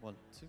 One, two.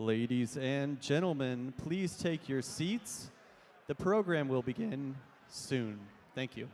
Ladies and gentlemen, please take your seats. The program will begin soon. Thank you.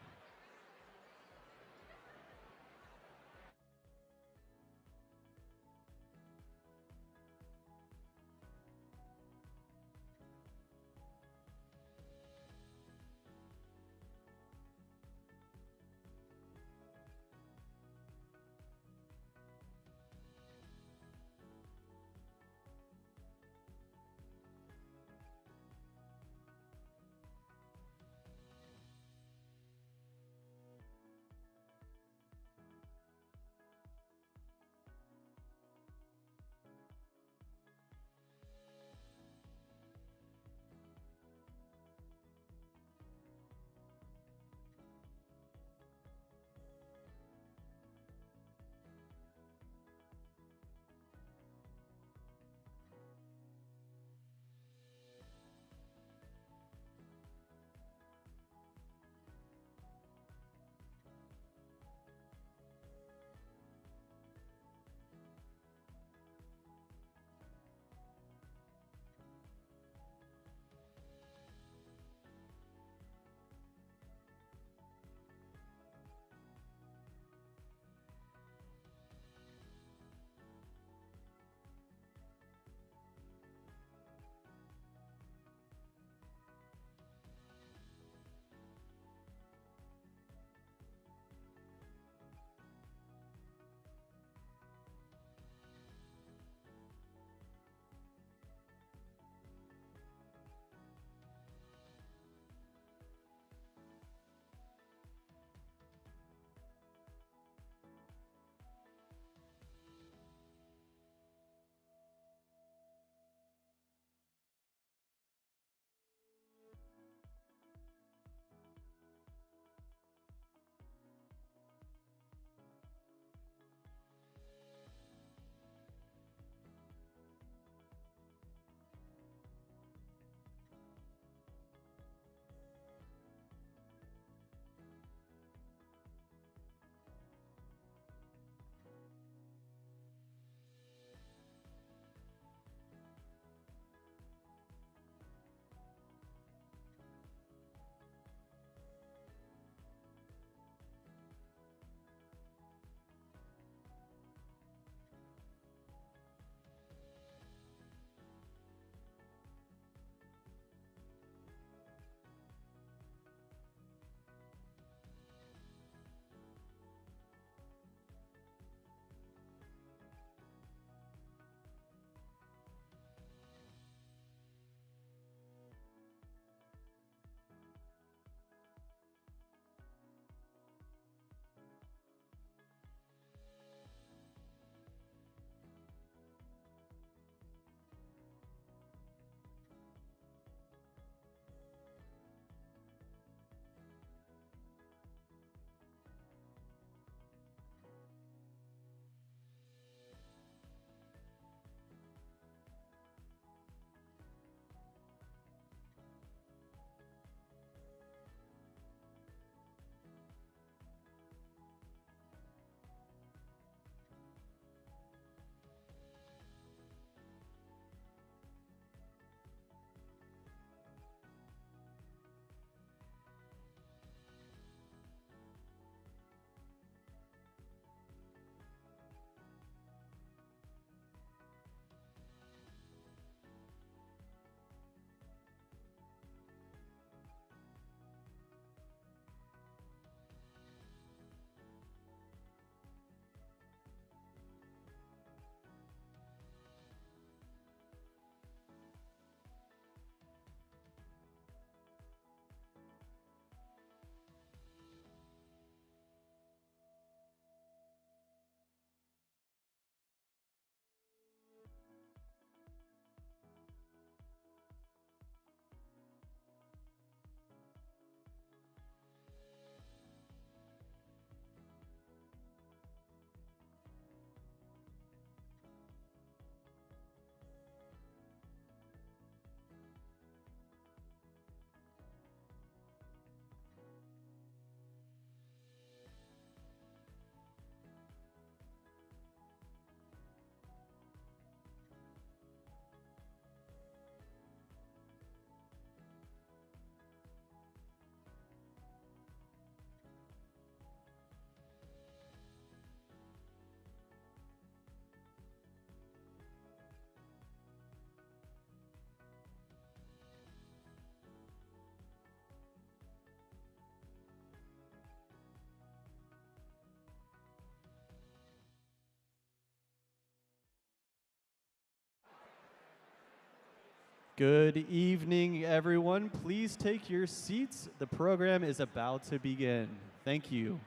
Good evening, everyone. Please take your seats. The program is about to begin. Thank you.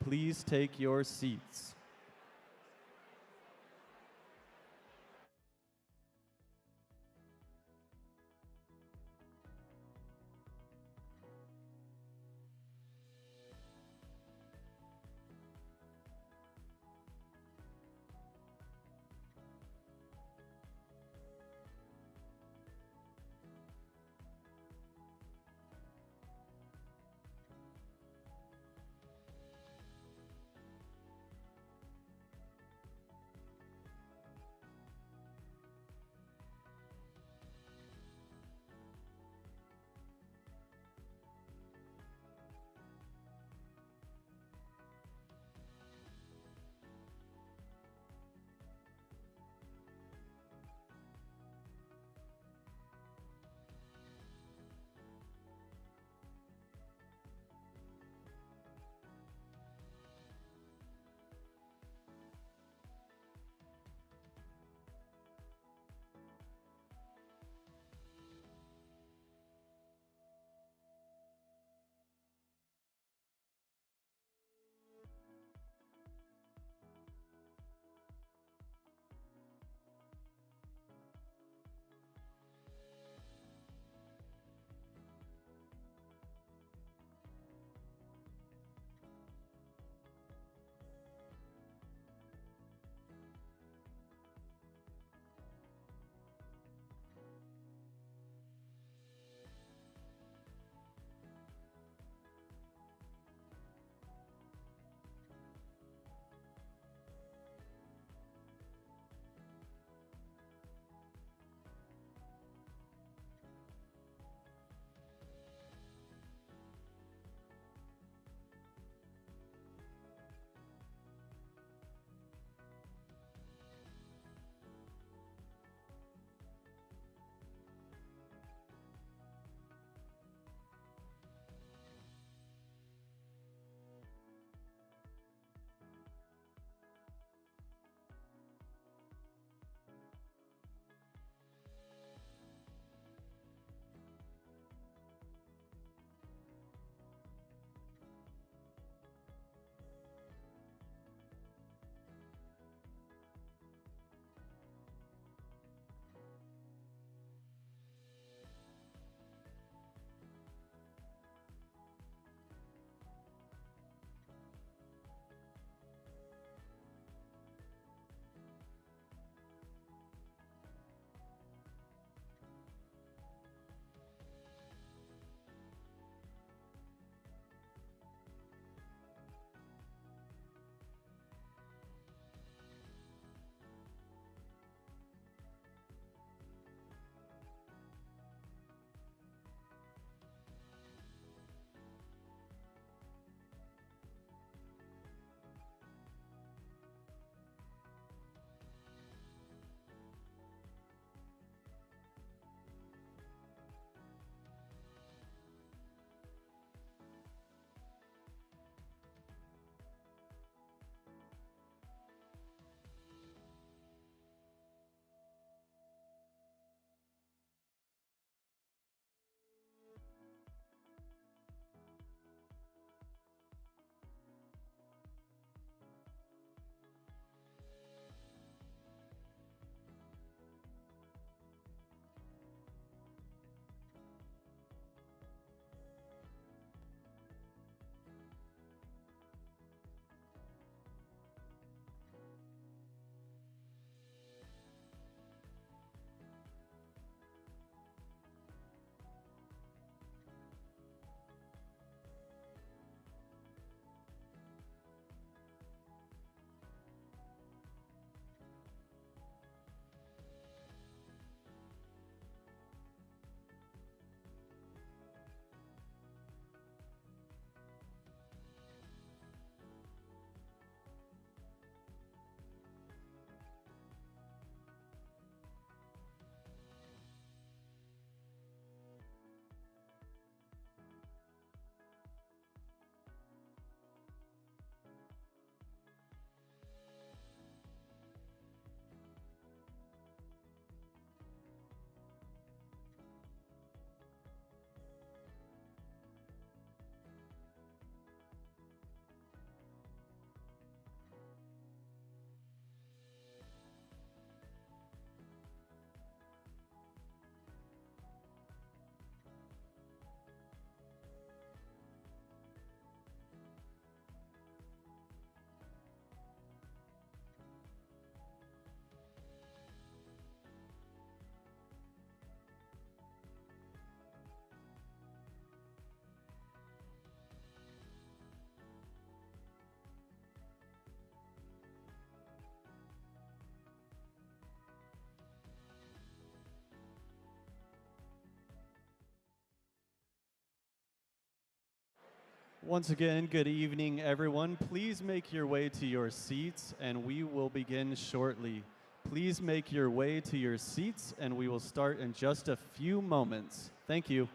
Please take your seats. Once again, good evening, everyone. Please make your way to your seats, and we will begin shortly. Please make your way to your seats, and we will start in just a few moments. Thank you.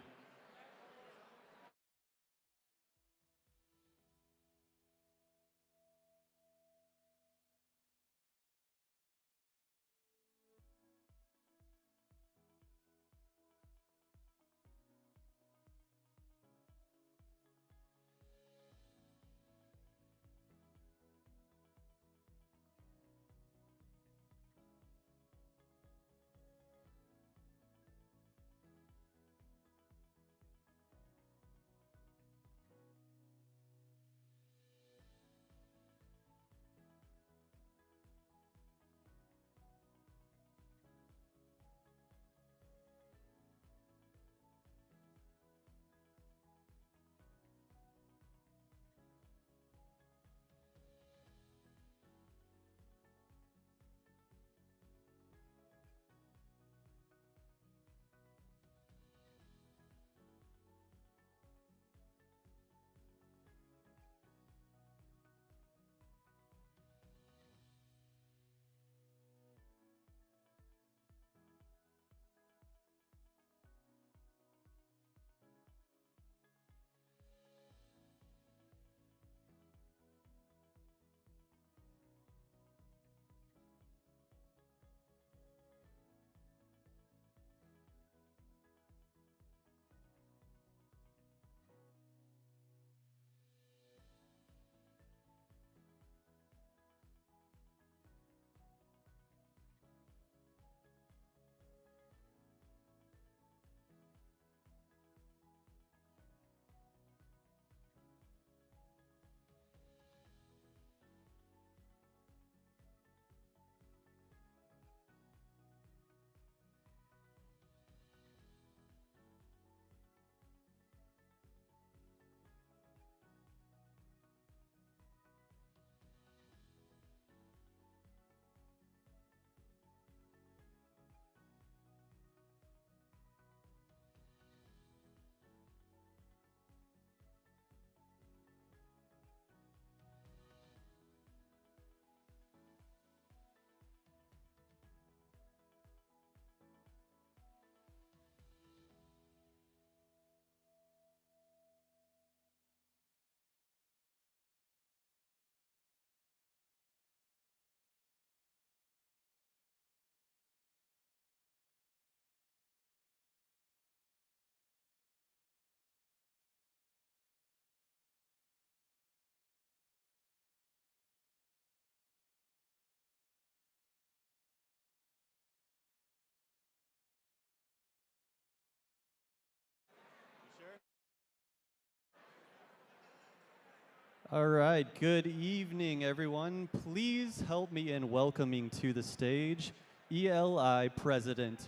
All right, good evening, everyone. Please help me in welcoming to the stage ELI President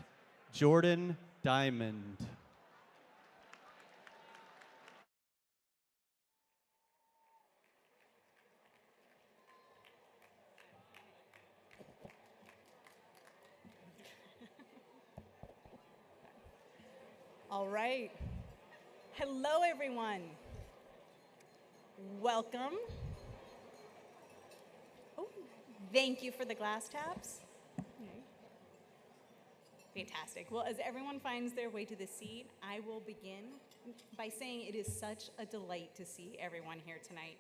Jordan Diamond. All right. Hello, everyone. Welcome. Oh, thank you for the glass taps. Fantastic. Well, as everyone finds their way to the seat, I will begin by saying it is such a delight to see everyone here tonight.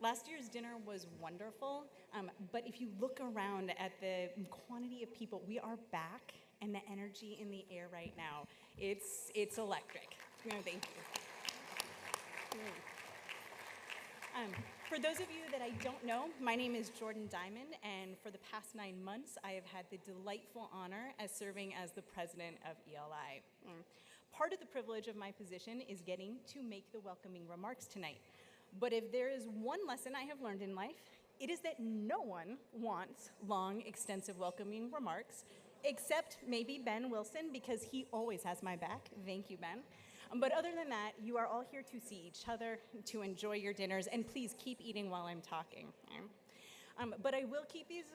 Last year's dinner was wonderful, but if you look around at the quantity of people, we are back, and the energy in the air right now, it's electric. Thank you. For those of you that I don't know, my name is Jordan Diamond, and for the past 9 months, I have had the delightful honor as serving as the president of ELI. Part of the privilege of my position is getting to make the welcoming remarks tonight. But if there is one lesson I have learned in life, it is that no one wants long, extensive welcoming remarks, except maybe Ben Wilson, because he always has my back. Thank you, Ben. But other than that, you are all here to see each other, to enjoy your dinners, and please keep eating while I'm talking. But I will keep these,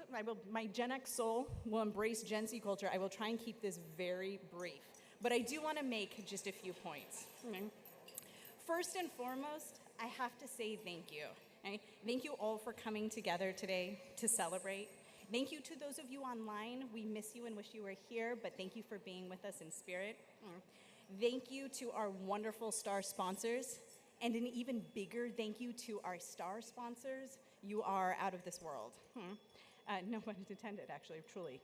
my Gen X soul will embrace Gen Z culture. I will try and keep this very brief. But I do want to make just a few points. First and foremost, I have to say thank you. Right? Thank you all for coming together today to celebrate. Thank you to those of you online. We miss you and wish you were here, but thank you for being with us in spirit. Thank you to our wonderful star sponsors, and an even bigger thank you to our star sponsors. You are out of this world. No pun intended, actually, truly.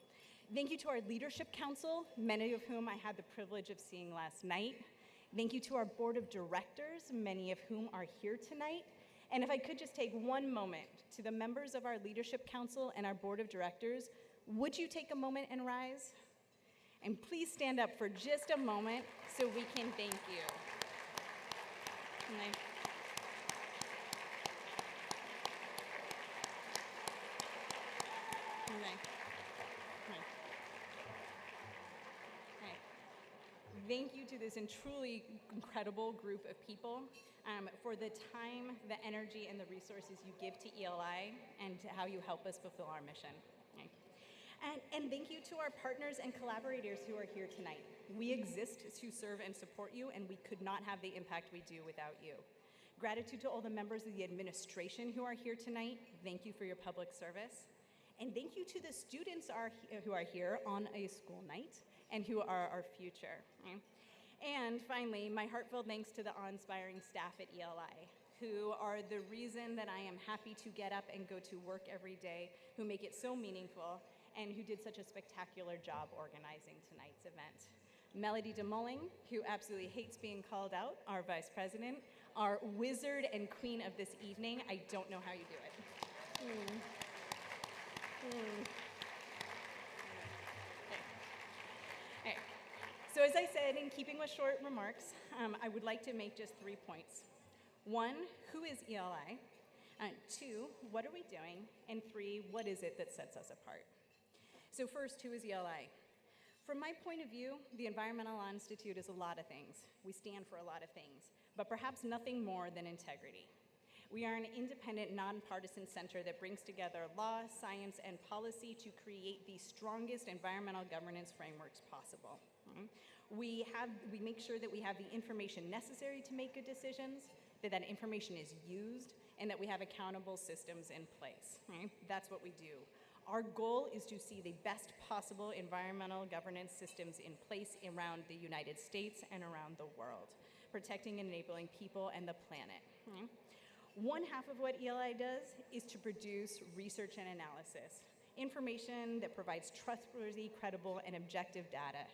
Thank you to our Leadership Council, many of whom I had the privilege of seeing last night. Thank you to our Board of Directors, many of whom are here tonight. And if I could just take one moment to the members of our Leadership Council and our Board of Directors, would you take a moment and rise? And please stand up for just a moment so we can thank you. Thank you to this truly incredible group of people for the time, the energy, and the resources you give to ELI and to how you help us fulfill our mission. Okay. And thank you to our partners and collaborators who are here tonight. We exist to serve and support you, and we could not have the impact we do without you. Gratitude to all the members of the administration who are here tonight. Thank you for your public service. And thank you to the students who are here on a school night and who are our future. Okay? And finally, my heartfelt thanks to the awe-inspiring staff at ELI, who are the reason that I am happy to get up and go to work every day, who make it so meaningful, and who did such a spectacular job organizing tonight's event. Melody DeMulling, who absolutely hates being called out, our vice president, our wizard and queen of this evening. I don't know how you do it. Okay. So as I said, in keeping with short remarks, I would like to make just 3 points. 1, who is ELI? 2, what are we doing? And 3, what is it that sets us apart? So first, who is ELI? From my point of view, the Environmental Law Institute is a lot of things. We stand for a lot of things, but perhaps nothing more than integrity. We are an independent, nonpartisan center that brings together law, science, and policy to create the strongest environmental governance frameworks possible. We make sure that we have the information necessary to make good decisions, that that information is used, and that we have accountable systems in place. That's what we do. Our goal is to see the best possible environmental governance systems in place around the United States and around the world, protecting and enabling people and the planet. One half of what ELI does is to produce research and analysis, information that provides trustworthy, credible, and objective data.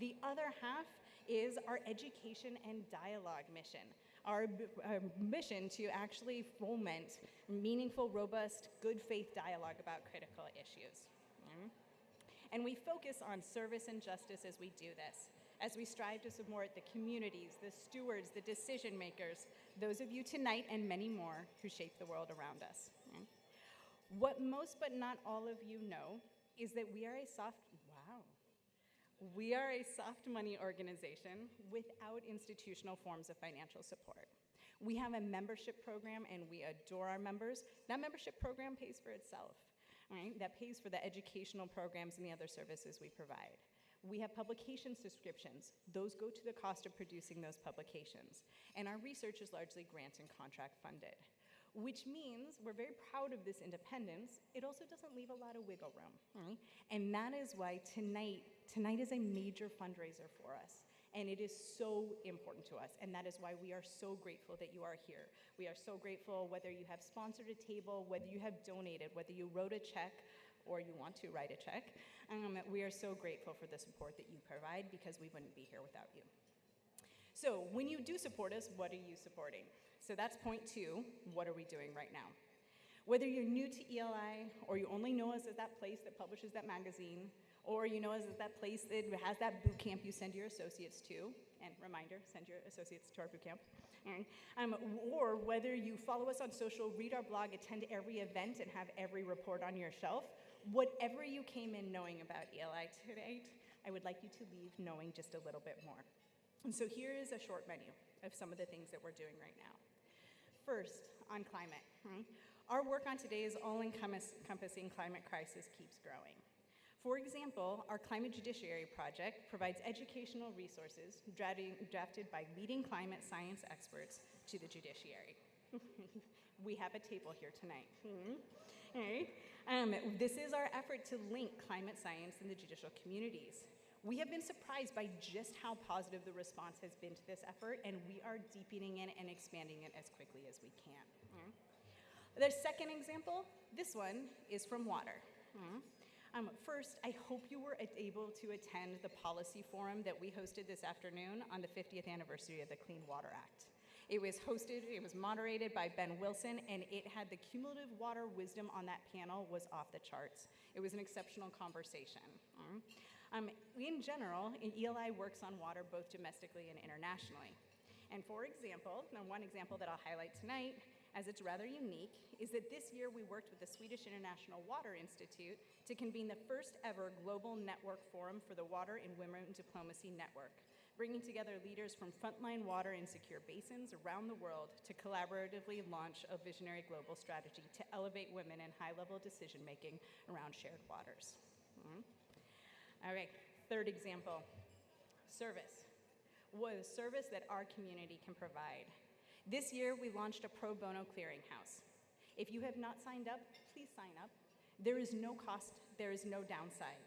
The other half is our education and dialogue mission, our mission to actually foment meaningful, robust, good faith dialogue about critical issues. And we focus on service and justice as we do this, as we strive to support the communities, the stewards, the decision makers, those of you tonight and many more who shape the world around us. What most but not all of you know is that we are a soft money organization without institutional forms of financial support. We have a membership program and we adore our members. That membership program pays for itself, right? That pays for the educational programs and the other services we provide. We have publication subscriptions. Those go to the cost of producing those publications. And our research is largely grant and contract funded, which means we're very proud of this independence. It also doesn't leave a lot of wiggle room. Right? And that is why tonight is a major fundraiser for us. And it is so important to us. And that is why we are so grateful that you are here. We are so grateful whether you have sponsored a table, whether you have donated, whether you wrote a check, or you want to write a check. We are so grateful for the support that you provide because we wouldn't be here without you. So when you do support us, what are you supporting? So that's point 2, what are we doing right now? Whether you're new to ELI, or you only know us as that place that publishes that magazine, or you know us as that place that has that boot camp you send your associates to, and reminder, send your associates to our boot camp. Or whether you follow us on social, read our blog, attend every event, and have every report on your shelf, whatever you came in knowing about ELI today, I would like you to leave knowing just a little bit more. And so here is a short menu of some of the things that we're doing right now. First, on climate. Our work on today's all-encompassing climate crisis keeps growing. For example, our Climate Judiciary Project provides educational resources drafted by leading climate science experts to the judiciary. We have a table here tonight. All right. This is our effort to link climate science and the judicial communities. We have been surprised by just how positive the response has been to this effort, and we are deepening it and expanding it as quickly as we can. The second example, this one is from water. First, I hope you were able to attend the policy forum that we hosted this afternoon on the 50th anniversary of the Clean Water Act. It was moderated by Ben Wilson, and it had the cumulative water wisdom on that panel was off the charts. It was an exceptional conversation. In general, ELI works on water both domestically and internationally. And for example, one example that I'll highlight tonight, as it's rather unique, is that this year we worked with the Swedish International Water Institute to convene the first ever global network forum for the Water and Women Diplomacy Network, bringing together leaders from frontline water and secure basins around the world to collaboratively launch a visionary global strategy to elevate women in high-level decision-making around shared waters. All right, third example, service. What a service that our community can provide. This year, we launched a pro bono clearinghouse. If you have not signed up, please sign up. There is no cost, there is no downside.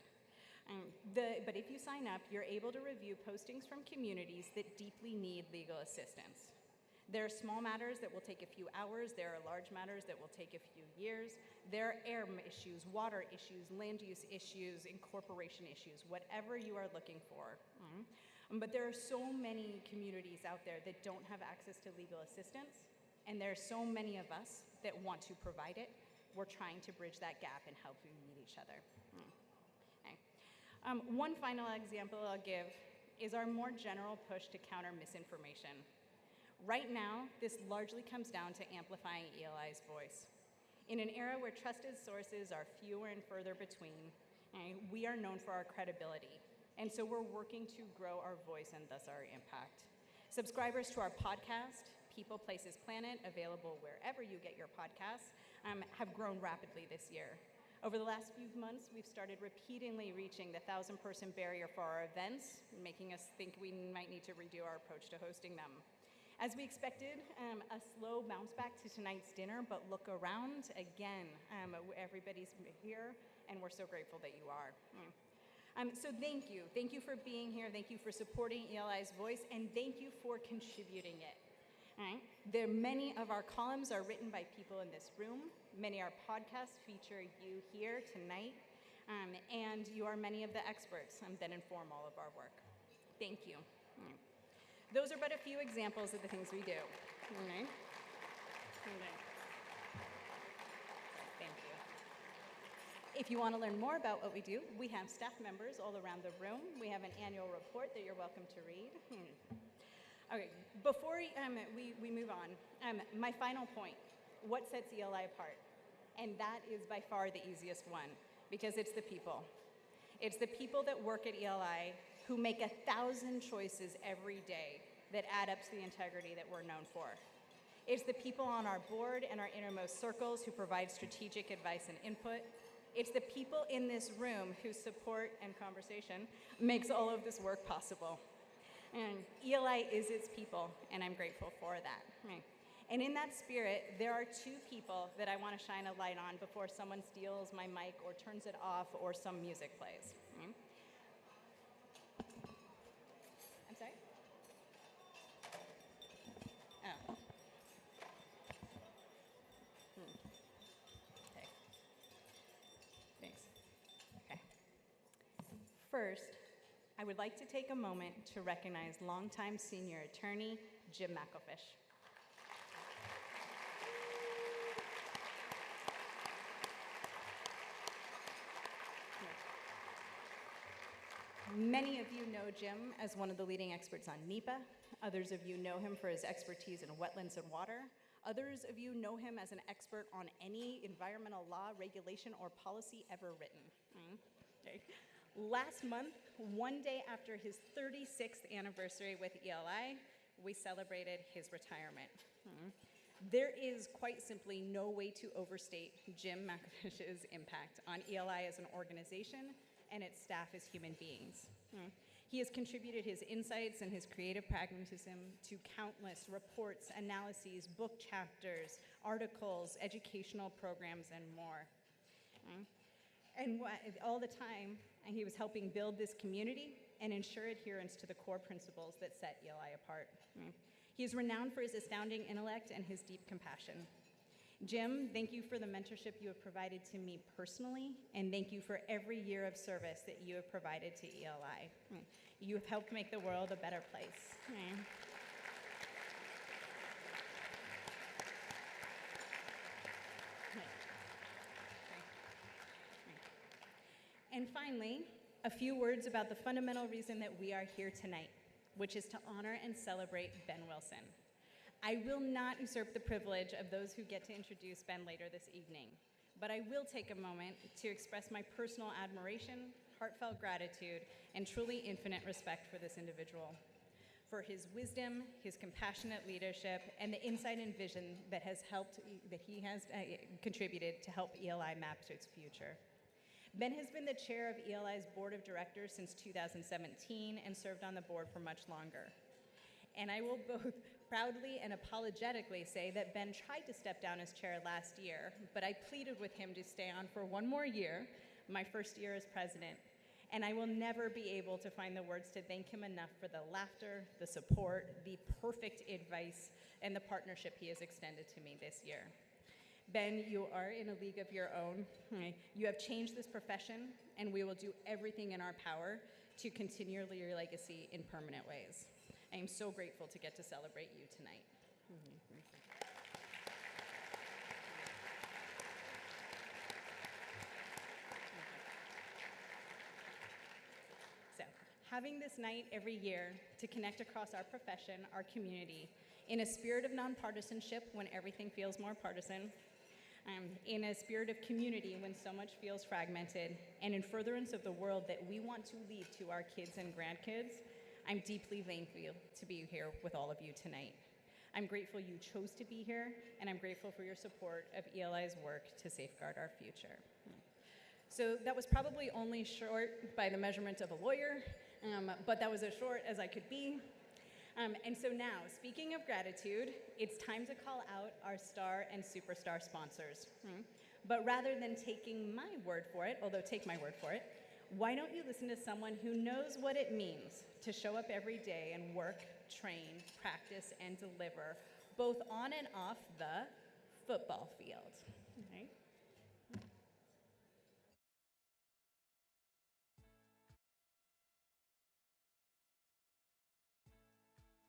But if you sign up, you're able to review postings from communities that deeply need legal assistance. There are small matters that will take a few hours. There are large matters that will take a few years. There are air issues, water issues, land use issues, incorporation issues, whatever you are looking for. But there are so many communities out there that don't have access to legal assistance, and there are so many of us that want to provide it. We're trying to bridge that gap and help you meet each other. One final example I'll give is our more general push to counter misinformation. Right now, this largely comes down to amplifying ELI's voice. In an era where trusted sources are fewer and further between, we are known for our credibility, and so we're working to grow our voice and thus our impact. Subscribers to our podcast, People, Places, Planet, available wherever you get your podcasts, have grown rapidly this year. Over the last few months, we've started repeatedly reaching the 1,000-person barrier for our events, making us think we might need to redo our approach to hosting them. As we expected, a slow bounce back to tonight's dinner, but look around, again, everybody's here, and we're so grateful that you are. So thank you. Thank you for being here. Thank you for supporting ELI's voice, and thank you for contributing it. Many of our columns are written by people in this room. Many of our podcasts feature you here tonight, and you are many of the experts that inform all of our work. Thank you. Those are but a few examples of the things we do. Thank you. If you want to learn more about what we do, we have staff members all around the room. We have an annual report that you're welcome to read. Okay, before we move on, my final point, what sets ELI apart? And that is by far the easiest one, because it's the people. It's the people that work at ELI who make 1,000 choices every day that add up to the integrity that we're known for. It's the people on our board and our innermost circles who provide strategic advice and input. It's the people in this room whose support and conversation makes all of this work possible. And ELI is its people, and I'm grateful for that. And in that spirit, there are two people that I want to shine a light on before someone steals my mic or turns it off or some music plays. I'm sorry? Oh. Okay. Thanks. Okay. First, I would like to take a moment to recognize longtime senior attorney, Jim McElfish. Many of you know Jim as one of the leading experts on NEPA. Others of you know him for his expertise in wetlands and water. Others of you know him as an expert on any environmental law, regulation, or policy ever written. Okay. Last month, one day after his 36th anniversary with ELI, we celebrated his retirement. There is quite simply no way to overstate Jim McElfish's impact on ELI as an organization and its staff as human beings. He has contributed his insights and his creative pragmatism to countless reports, analyses, book chapters, articles, educational programs, and more. And all the time, he was helping build this community and ensure adherence to the core principles that set ELI apart. He is renowned for his astounding intellect and his deep compassion. Jim, thank you for the mentorship you have provided to me personally, and thank you for every year of service that you have provided to ELI. You have helped make the world a better place. And finally, a few words about the fundamental reason that we are here tonight, which is to honor and celebrate Ben Wilson. I will not usurp the privilege of those who get to introduce Ben later this evening, but I will take a moment to express my personal admiration, heartfelt gratitude, and truly infinite respect for this individual, for his wisdom, his compassionate leadership, and the insight and vision that he has contributed to help ELI map to its future. Ben has been the chair of ELI's board of directors since 2017 and served on the board for much longer. And I will both proudly and apologetically say that Ben tried to step down as chair last year, but I pleaded with him to stay on for one more year, my first year as president, and I will never be able to find the words to thank him enough for the laughter, the support, the perfect advice, and the partnership he has extended to me this year. Ben, you are in a league of your own. You have changed this profession, and we will do everything in our power to continue your legacy in permanent ways. I am so grateful to get to celebrate you tonight. So, having this night every year to connect across our profession, our community, in a spirit of nonpartisanship when everything feels more partisan, in a spirit of community when so much feels fragmented, and in furtherance of the world that we want to leave to our kids and grandkids, I'm deeply thankful to be here with all of you tonight. I'm grateful you chose to be here, and I'm grateful for your support of ELI's work to safeguard our future. So that was probably only short by the measurement of a lawyer, but that was as short as I could be. And so now, speaking of gratitude, it's time to call out our star and superstar sponsors. But rather than taking my word for it, although take my word for it, why don't you listen to someone who knows what it means to show up every day and work, train, practice, and deliver, both on and off the football field. Okay?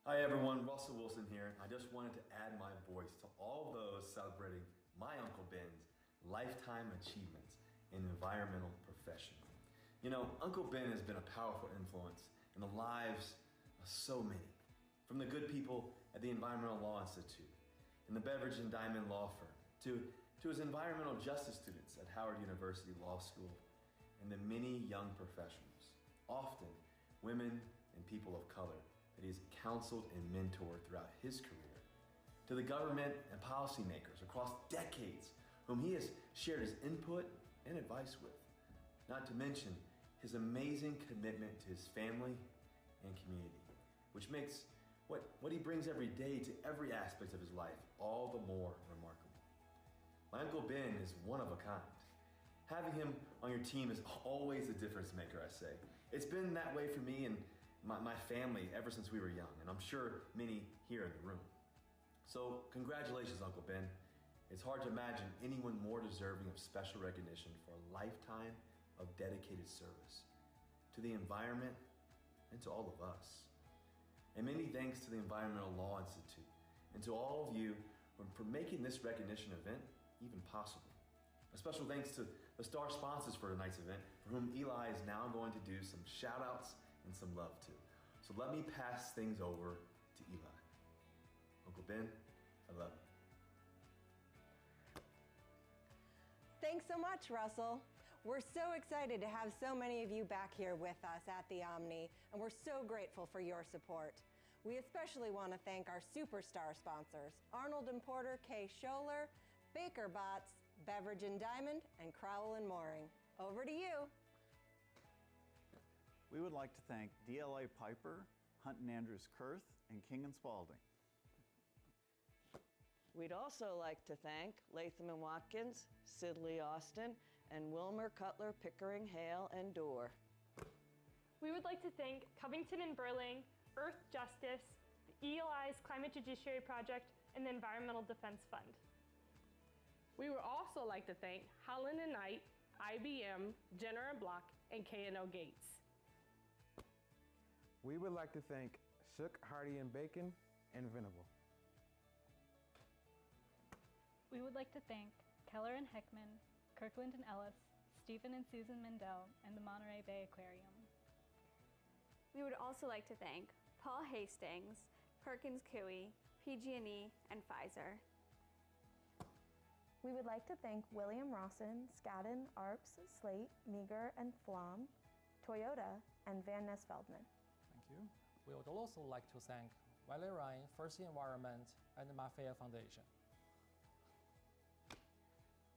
Hi everyone, Russell Wilson here. I just wanted to add my voice to all those celebrating my Uncle Ben's lifetime achievements in the environmental profession. You know, Uncle Ben has been a powerful influence in the lives of so many, from the good people at the Environmental Law Institute, in the Beveridge and Diamond Law Firm, to his environmental justice students at Howard University Law School, and the many young professionals, often women and people of color, that he's counseled and mentored throughout his career, to the government and policymakers across decades whom he has shared his input and advice with, not to mention his amazing commitment to his family and community, which makes what he brings every day to every aspect of his life all the more remarkable. My Uncle Ben is one of a kind. Having him on your team is always a difference maker, I say. It's been that way for me and my family ever since we were young, and I'm sure many here in the room. So congratulations, Uncle Ben. It's hard to imagine anyone more deserving of special recognition for a lifetime of dedicated service to the environment and to all of us. And many thanks to the Environmental Law Institute and to all of you for making this recognition event even possible. A special thanks to the star sponsors for tonight's event, for whom ELI is now going to do some shout outs and some love to. So let me pass things over to ELI. Uncle Ben, I love you. Thanks so much, Russell. We're so excited to have so many of you back here with us at the Omni, and we're so grateful for your support. We especially want to thank our superstar sponsors, Arnold & Porter, Kay Scholler, Baker Bots, Beveridge and Diamond, and Crowell and Mooring. Over to you. We would like to thank DLA Piper, Hunt and Andrews Kurth, and King and Spalding. We'd also like to thank Latham and Watkins, Sidley Austin, and Wilmer Cutler Pickering Hale and Dorr. We would like to thank Covington and Burling, Earth Justice, the ELI's Climate Judiciary Project, and the Environmental Defense Fund. We would also like to thank Holland and Knight, IBM, Jenner and Block, and K&O Gates. We would like to thank Shook, Hardy and Bacon, and Venable. We would like to thank Keller and Heckman, Kirkland and Ellis, Stephen and Susan Mendel, and the Monterey Bay Aquarium. We would also like to thank Paul Hastings, Perkins Coie, PG&E, and Pfizer. We would like to thank William Rawson, Skadden, Arps, Slate, Meager, and Flom, Toyota, and Van Ness Feldman. Thank you. We would also like to thank Wiley Ryan, First Environment, and the Mafia Foundation.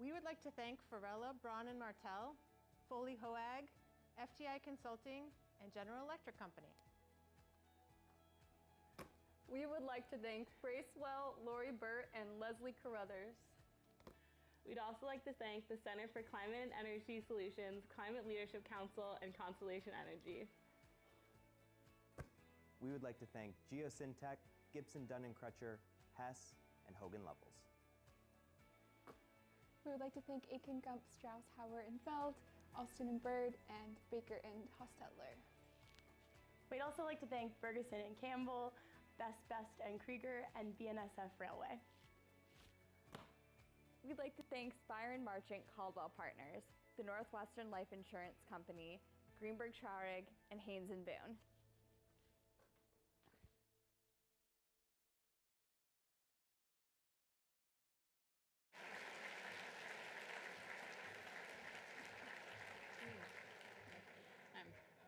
We would like to thank Farella, Braun and Martel, Foley Hoag, FTI Consulting, and General Electric Company. We would like to thank Bracewell, Lori Burt, and Leslie Carruthers. We'd also like to thank the Center for Climate and Energy Solutions, Climate Leadership Council, and Constellation Energy. We would like to thank Geosyntec, Gibson, Dunn & Crutcher, Hess, and Hogan Levels. We would like to thank Aiken, Gump, Strauss, Hauer, and Feld, Alston and Bird, and Baker and Hostetler. We'd also like to thank Ferguson and Campbell, Best and Krieger, and BNSF Railway. We'd like to thank Spire and Marchant Caldwell Partners, the Northwestern Life Insurance Company, Greenberg Traurig, and Haynes and Boone.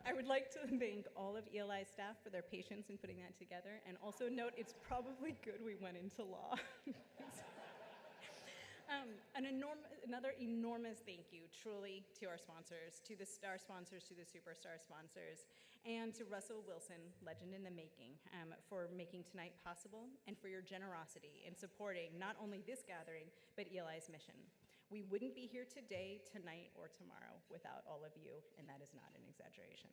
I would like to thank all of ELI staff for their patience in putting that together, and also note it's probably good we went into law. Another enormous thank you, truly, to our sponsors, to the star sponsors, to the superstar sponsors, and to Russell Wilson, legend in the making, for making tonight possible, and for your generosity in supporting not only this gathering, but ELI's mission. We wouldn't be here today, tonight, or tomorrow without all of you, and that is not an exaggeration.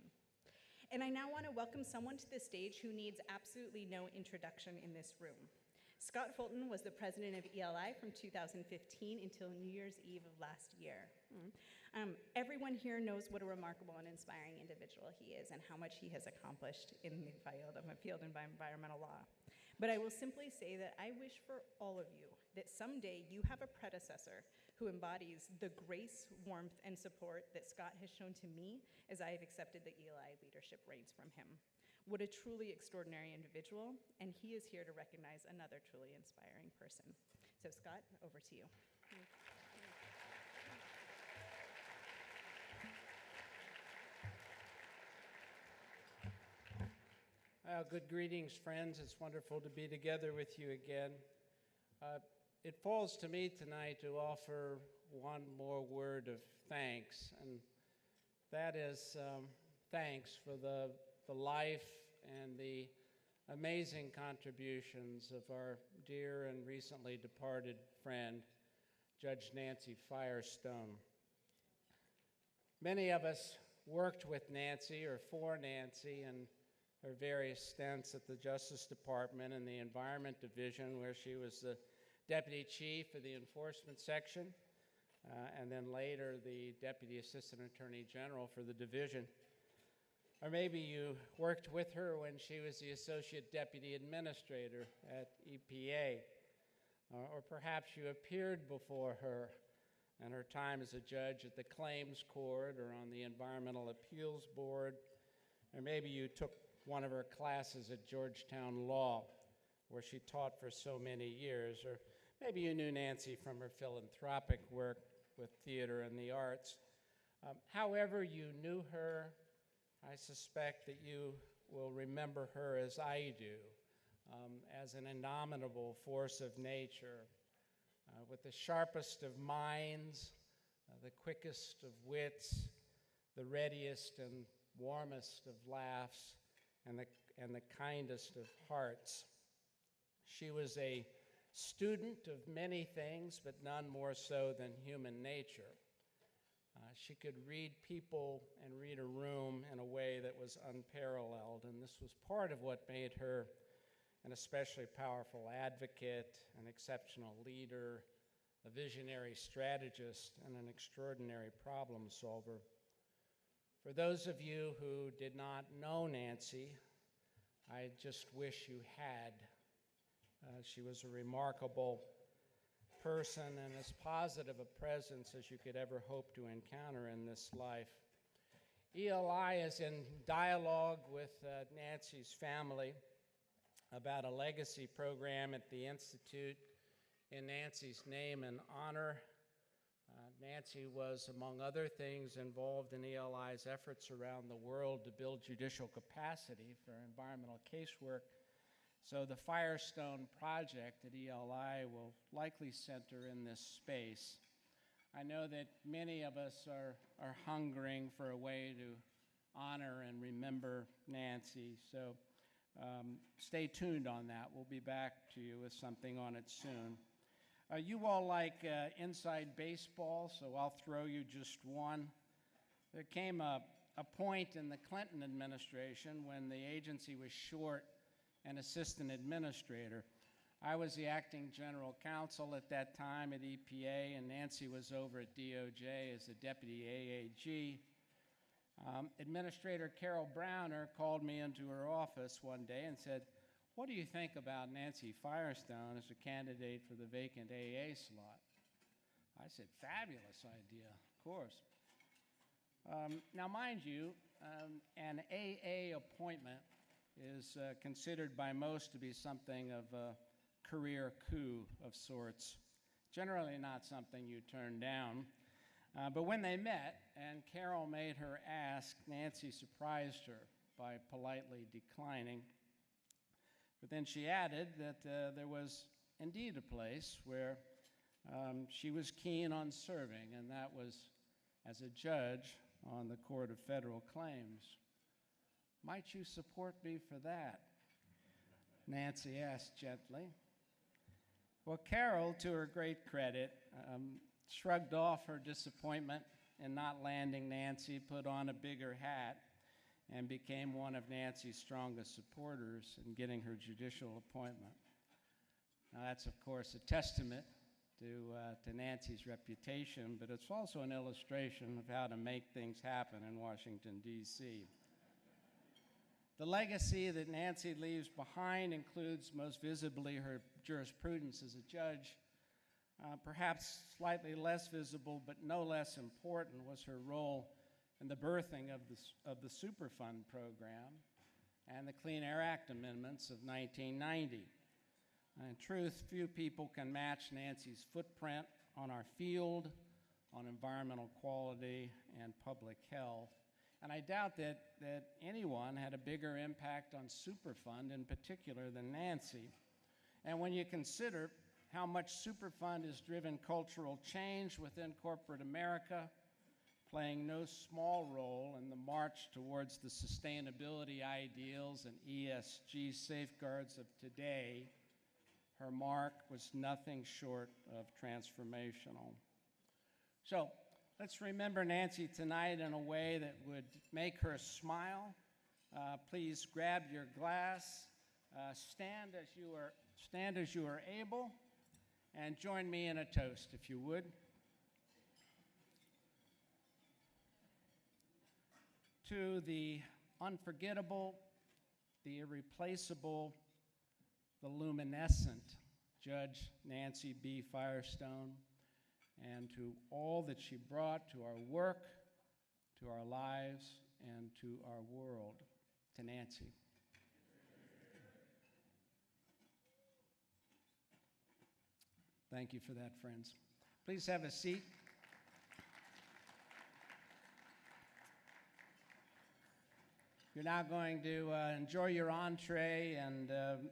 And I now want to welcome someone to the stage who needs absolutely no introduction in this room. Scott Fulton was the president of ELI from 2015 until New Year's Eve of last year. Everyone here knows what a remarkable and inspiring individual he is and how much he has accomplished in the field of environmental law. But I will simply say that I wish for all of you that someday you have a predecessor who embodies the grace, warmth, and support that Scott has shown to me as I have accepted the ELI leadership reins from him. What a truly extraordinary individual, and he is here to recognize another truly inspiring person. So Scott, over to you. Good greetings, friends. It's wonderful to be together with you again. It falls to me tonight to offer one more word of thanks, and that is thanks for the life and the amazing contributions of our dear and recently departed friend, Judge Nancy Firestone. Many of us worked with Nancy or for Nancy in her various stints at the Justice Department and the Environment Division, where she was the Deputy Chief of the Enforcement Section, and then later the Deputy Assistant Attorney General for the division. Or maybe you worked with her when she was the Associate Deputy Administrator at EPA. Or perhaps you appeared before her in her time as a judge at the Claims Court or on the Environmental Appeals Board. Or maybe you took one of her classes at Georgetown Law, where she taught for so many years. Or maybe you knew Nancy from her philanthropic work with theater and the arts. However you knew her, I suspect that you will remember her as I do, as an indomitable force of nature, with the sharpest of minds, the quickest of wits, the readiest and warmest of laughs, and the kindest of hearts. She was a student of many things, but none more so than human nature. She could read people and read a room in a way that was unparalleled, and this was part of what made her an especially powerful advocate, an exceptional leader, a visionary strategist, and an extraordinary problem solver. For those of you who did not know Nancy, I just wish you had. She was a remarkable person and as positive a presence as you could ever hope to encounter in this life. ELI is in dialogue with Nancy's family about a legacy program at the Institute in Nancy's name and honor. Nancy was, among other things, involved in ELI's efforts around the world to build judicial capacity for environmental casework. So the Firestone project at ELI will likely center in this space. I know that many of us are hungering for a way to honor and remember Nancy, so stay tuned on that. We'll be back to you with something on it soon. You all like inside baseball, so I'll throw you just one. There came a point in the Clinton administration when the agency was short an assistant administrator. I was the acting general counsel at that time at EPA, and Nancy was over at DOJ as the deputy AAG. Administrator Carol Browner called me into her office one day and said, "What do you think about Nancy Firestone as a candidate for the vacant AA slot?" I said, "Fabulous idea, of course." Now, mind you, an AA appointment is considered by most to be something of a career coup of sorts. Generally not something you turn down. But when they met and Carol made her ask, Nancy surprised her by politely declining. But then she added that there was indeed a place where she was keen on serving, and that was as a judge on the Court of Federal Claims. "Might you support me for that?" Nancy asked gently. Well, Carol, to her great credit, shrugged off her disappointment in not landing Nancy, put on a bigger hat, and became one of Nancy's strongest supporters in getting her judicial appointment. Now, that's, of course, a testament to Nancy's reputation, but it's also an illustration of how to make things happen in Washington, D.C. The legacy that Nancy leaves behind includes most visibly her jurisprudence as a judge. Perhaps slightly less visible, but no less important, was her role in the birthing of the Superfund program and the Clean Air Act amendments of 1990. In truth, few people can match Nancy's footprint on our field, on environmental quality and public health. And I doubt that anyone had a bigger impact on Superfund in particular than Nancy. And when you consider how much Superfund has driven cultural change within corporate America, playing no small role in the march towards the sustainability ideals and ESG safeguards of today, her mark was nothing short of transformational. So, let's remember Nancy tonight in a way that would make her smile. Please grab your glass, stand as you are able, and join me in a toast, if you would. To the unforgettable, the irreplaceable, the luminescent Judge Nancy B. Firestone, and to all that she brought to our work, to our lives, and to our world. To Nancy. Thank you for that, friends. Please have a seat. You're now going to enjoy your entree, and the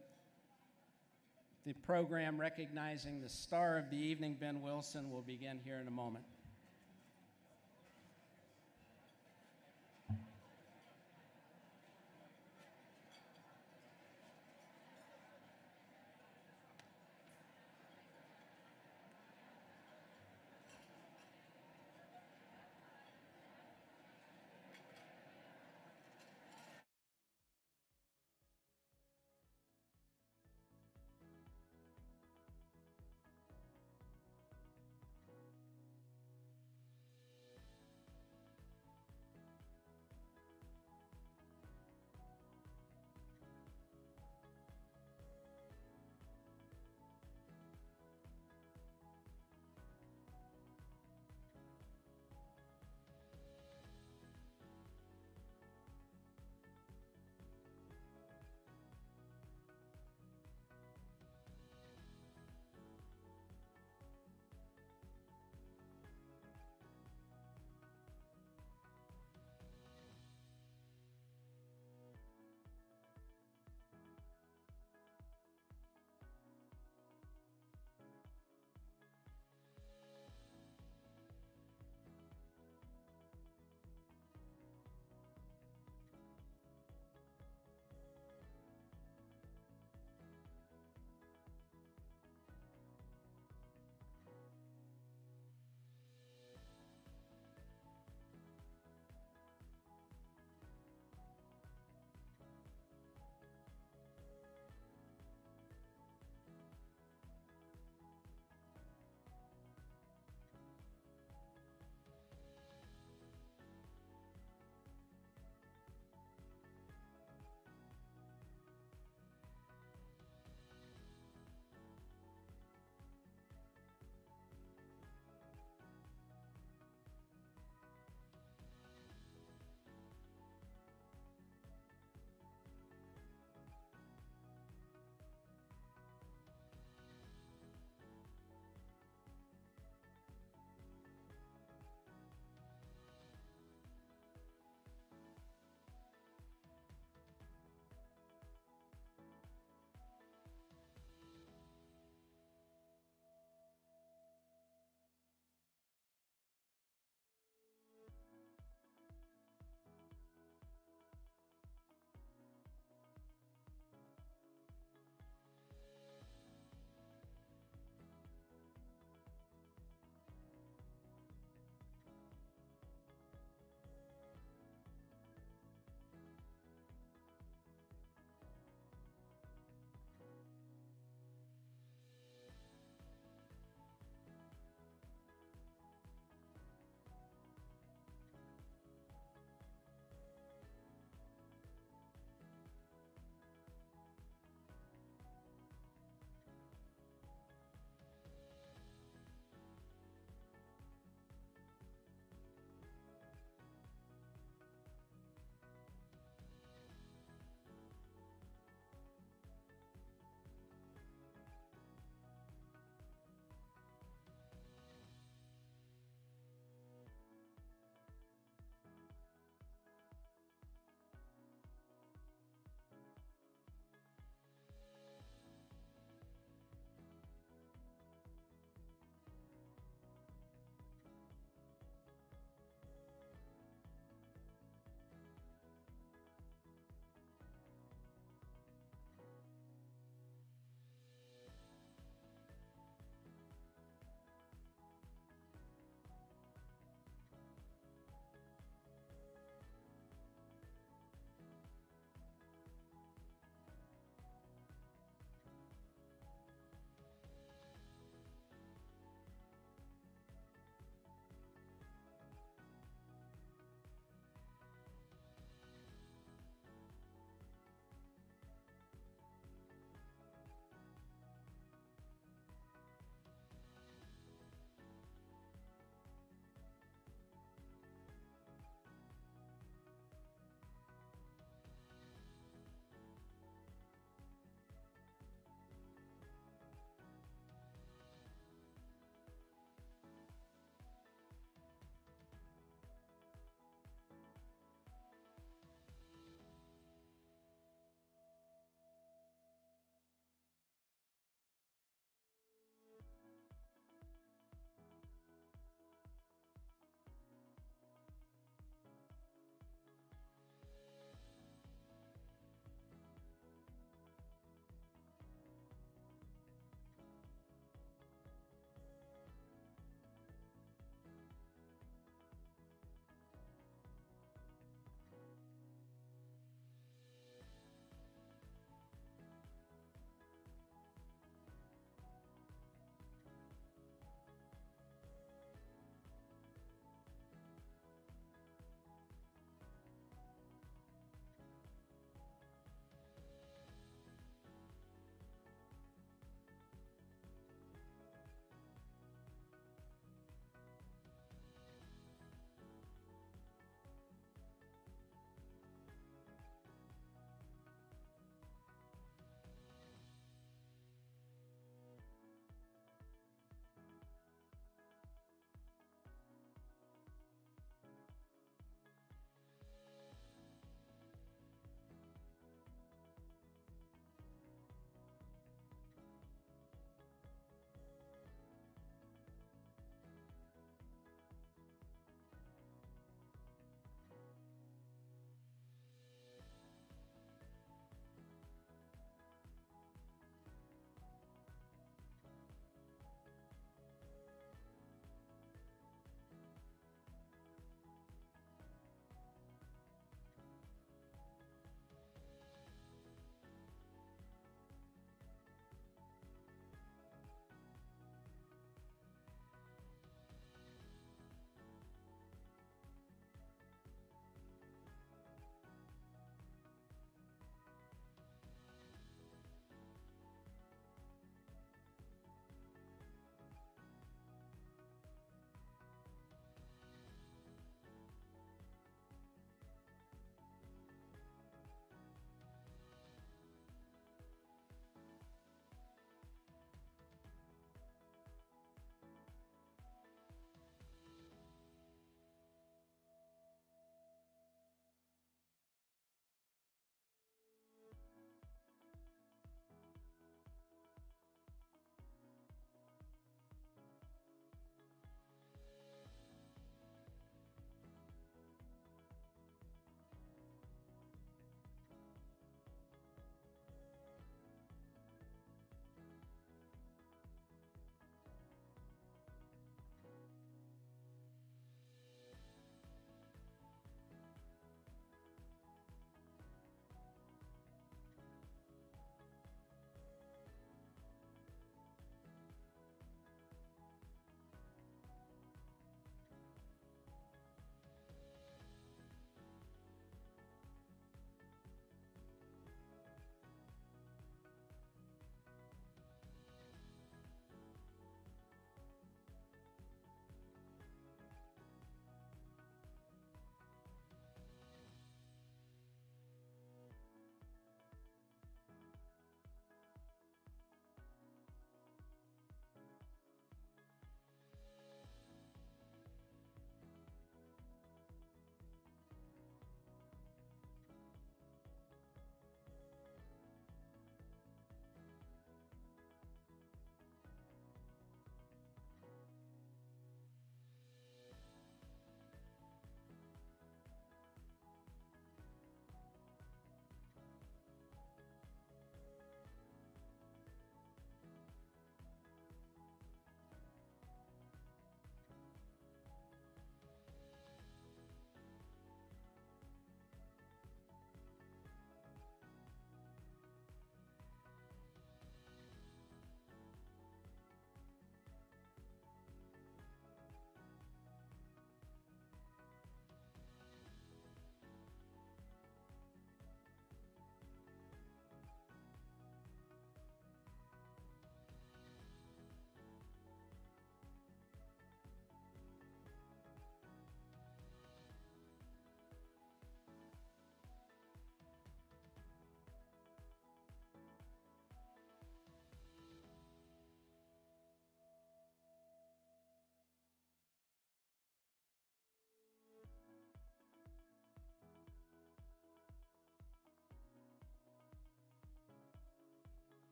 program recognizing the star of the evening, Ben Wilson, will begin here in a moment.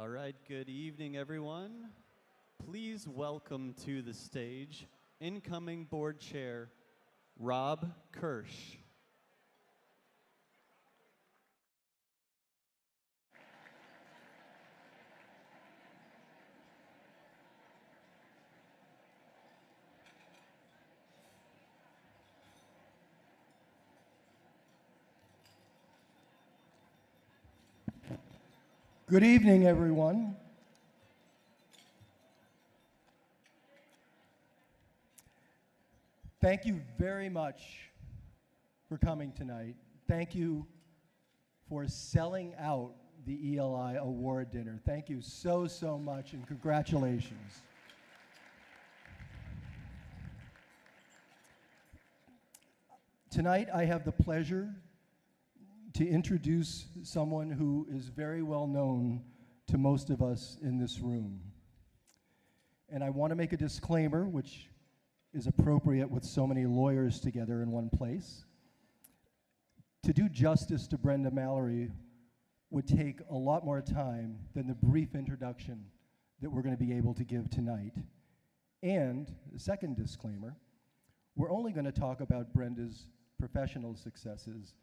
All right, good evening, everyone. Please welcome to the stage incoming board chair, Rob Kirsch. Good evening, everyone. Thank you very much for coming tonight. Thank you for selling out the ELI Award Dinner. Thank you so, so much, and congratulations. Tonight, I have the pleasure to introduce someone who is very well known to most of us in this room. And I want to make a disclaimer, which is appropriate with so many lawyers together in one place. To do justice to Brenda Mallory would take a lot more time than the brief introduction that we're going to be able to give tonight. And the second disclaimer, we're only going to talk about Brenda's professional successes,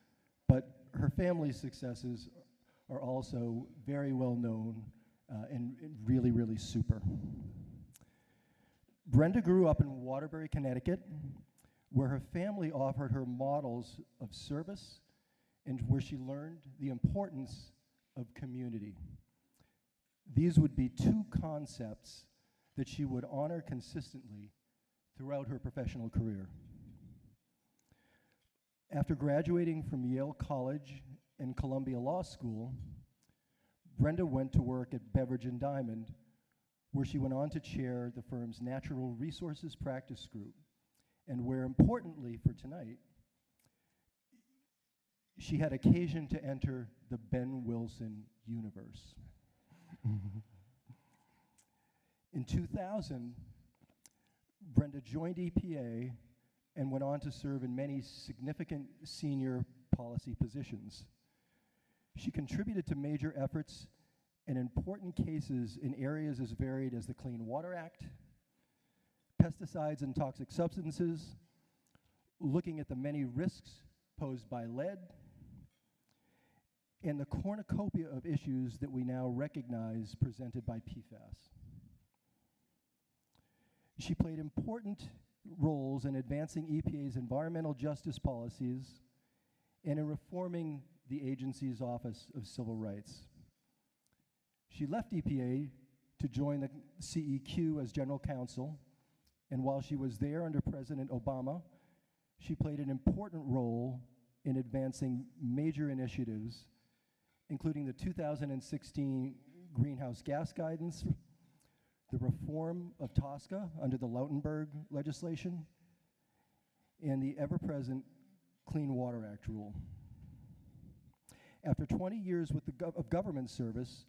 but her family's successes are also very well known and really, really super. Brenda grew up in Waterbury, Connecticut, where her family offered her models of service and where she learned the importance of community. These would be two concepts that she would honor consistently throughout her professional career. After graduating from Yale College and Columbia Law School, Brenda went to work at Beveridge and Diamond, where she went on to chair the firm's Natural Resources Practice Group, and where, importantly for tonight, she had occasion to enter the Ben Wilson universe. In 2000, Brenda joined EPA and went on to serve in many significant senior policy positions. She contributed to major efforts and important cases in areas as varied as the Clean Water Act, pesticides and toxic substances, looking at the many risks posed by lead, and the cornucopia of issues that we now recognize presented by PFAS. She played important roles in advancing EPA's environmental justice policies and in reforming the agency's Office of Civil Rights. She left EPA to join the CEQ as general counsel, and while she was there under President Obama, she played an important role in advancing major initiatives, including the 2016 greenhouse gas guidance, the reform of TSCA under the Lautenberg legislation, and the ever-present Clean Water Act rule. After 20 years with of government service,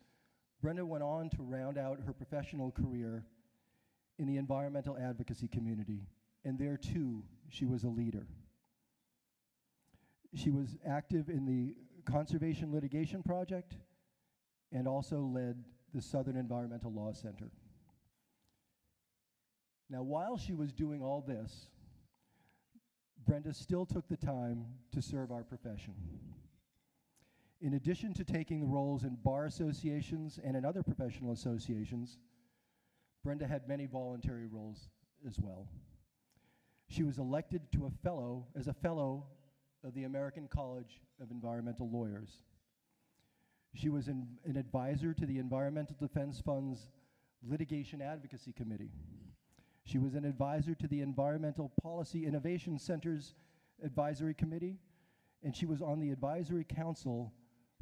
Brenda went on to round out her professional career in the environmental advocacy community, and there too, she was a leader. She was active in the Conservation Litigation Project and also led the Southern Environmental Law Center. Now, while she was doing all this, Brenda still took the time to serve our profession. In addition to taking the roles in bar associations and in other professional associations, Brenda had many voluntary roles as well. She was elected to as a fellow of the American College of Environmental Lawyers. She was an advisor to the Environmental Defense Fund's Litigation Advocacy Committee. She was an advisor to the Environmental Policy Innovation Center's Advisory Committee, and she was on the Advisory Council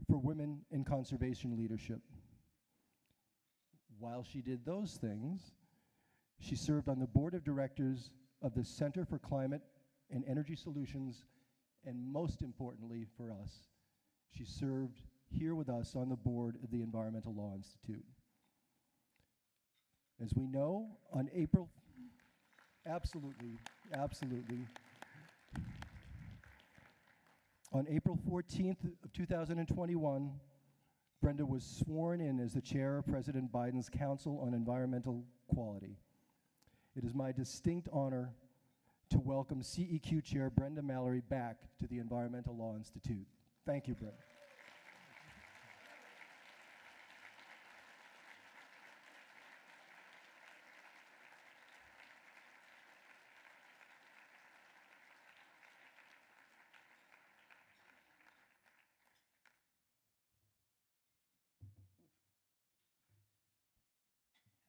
for Women in Conservation Leadership. While she did those things, she served on the board of directors of the Center for Climate and Energy Solutions, and most importantly for us, she served here with us on the board of the Environmental Law Institute. As we know, on April, absolutely. On April 14th of 2021, Brenda was sworn in as the chair of President Biden's Council on Environmental Quality. It is my distinct honor to welcome CEQ Chair Brenda Mallory back to the Environmental Law Institute. Thank you, Brenda.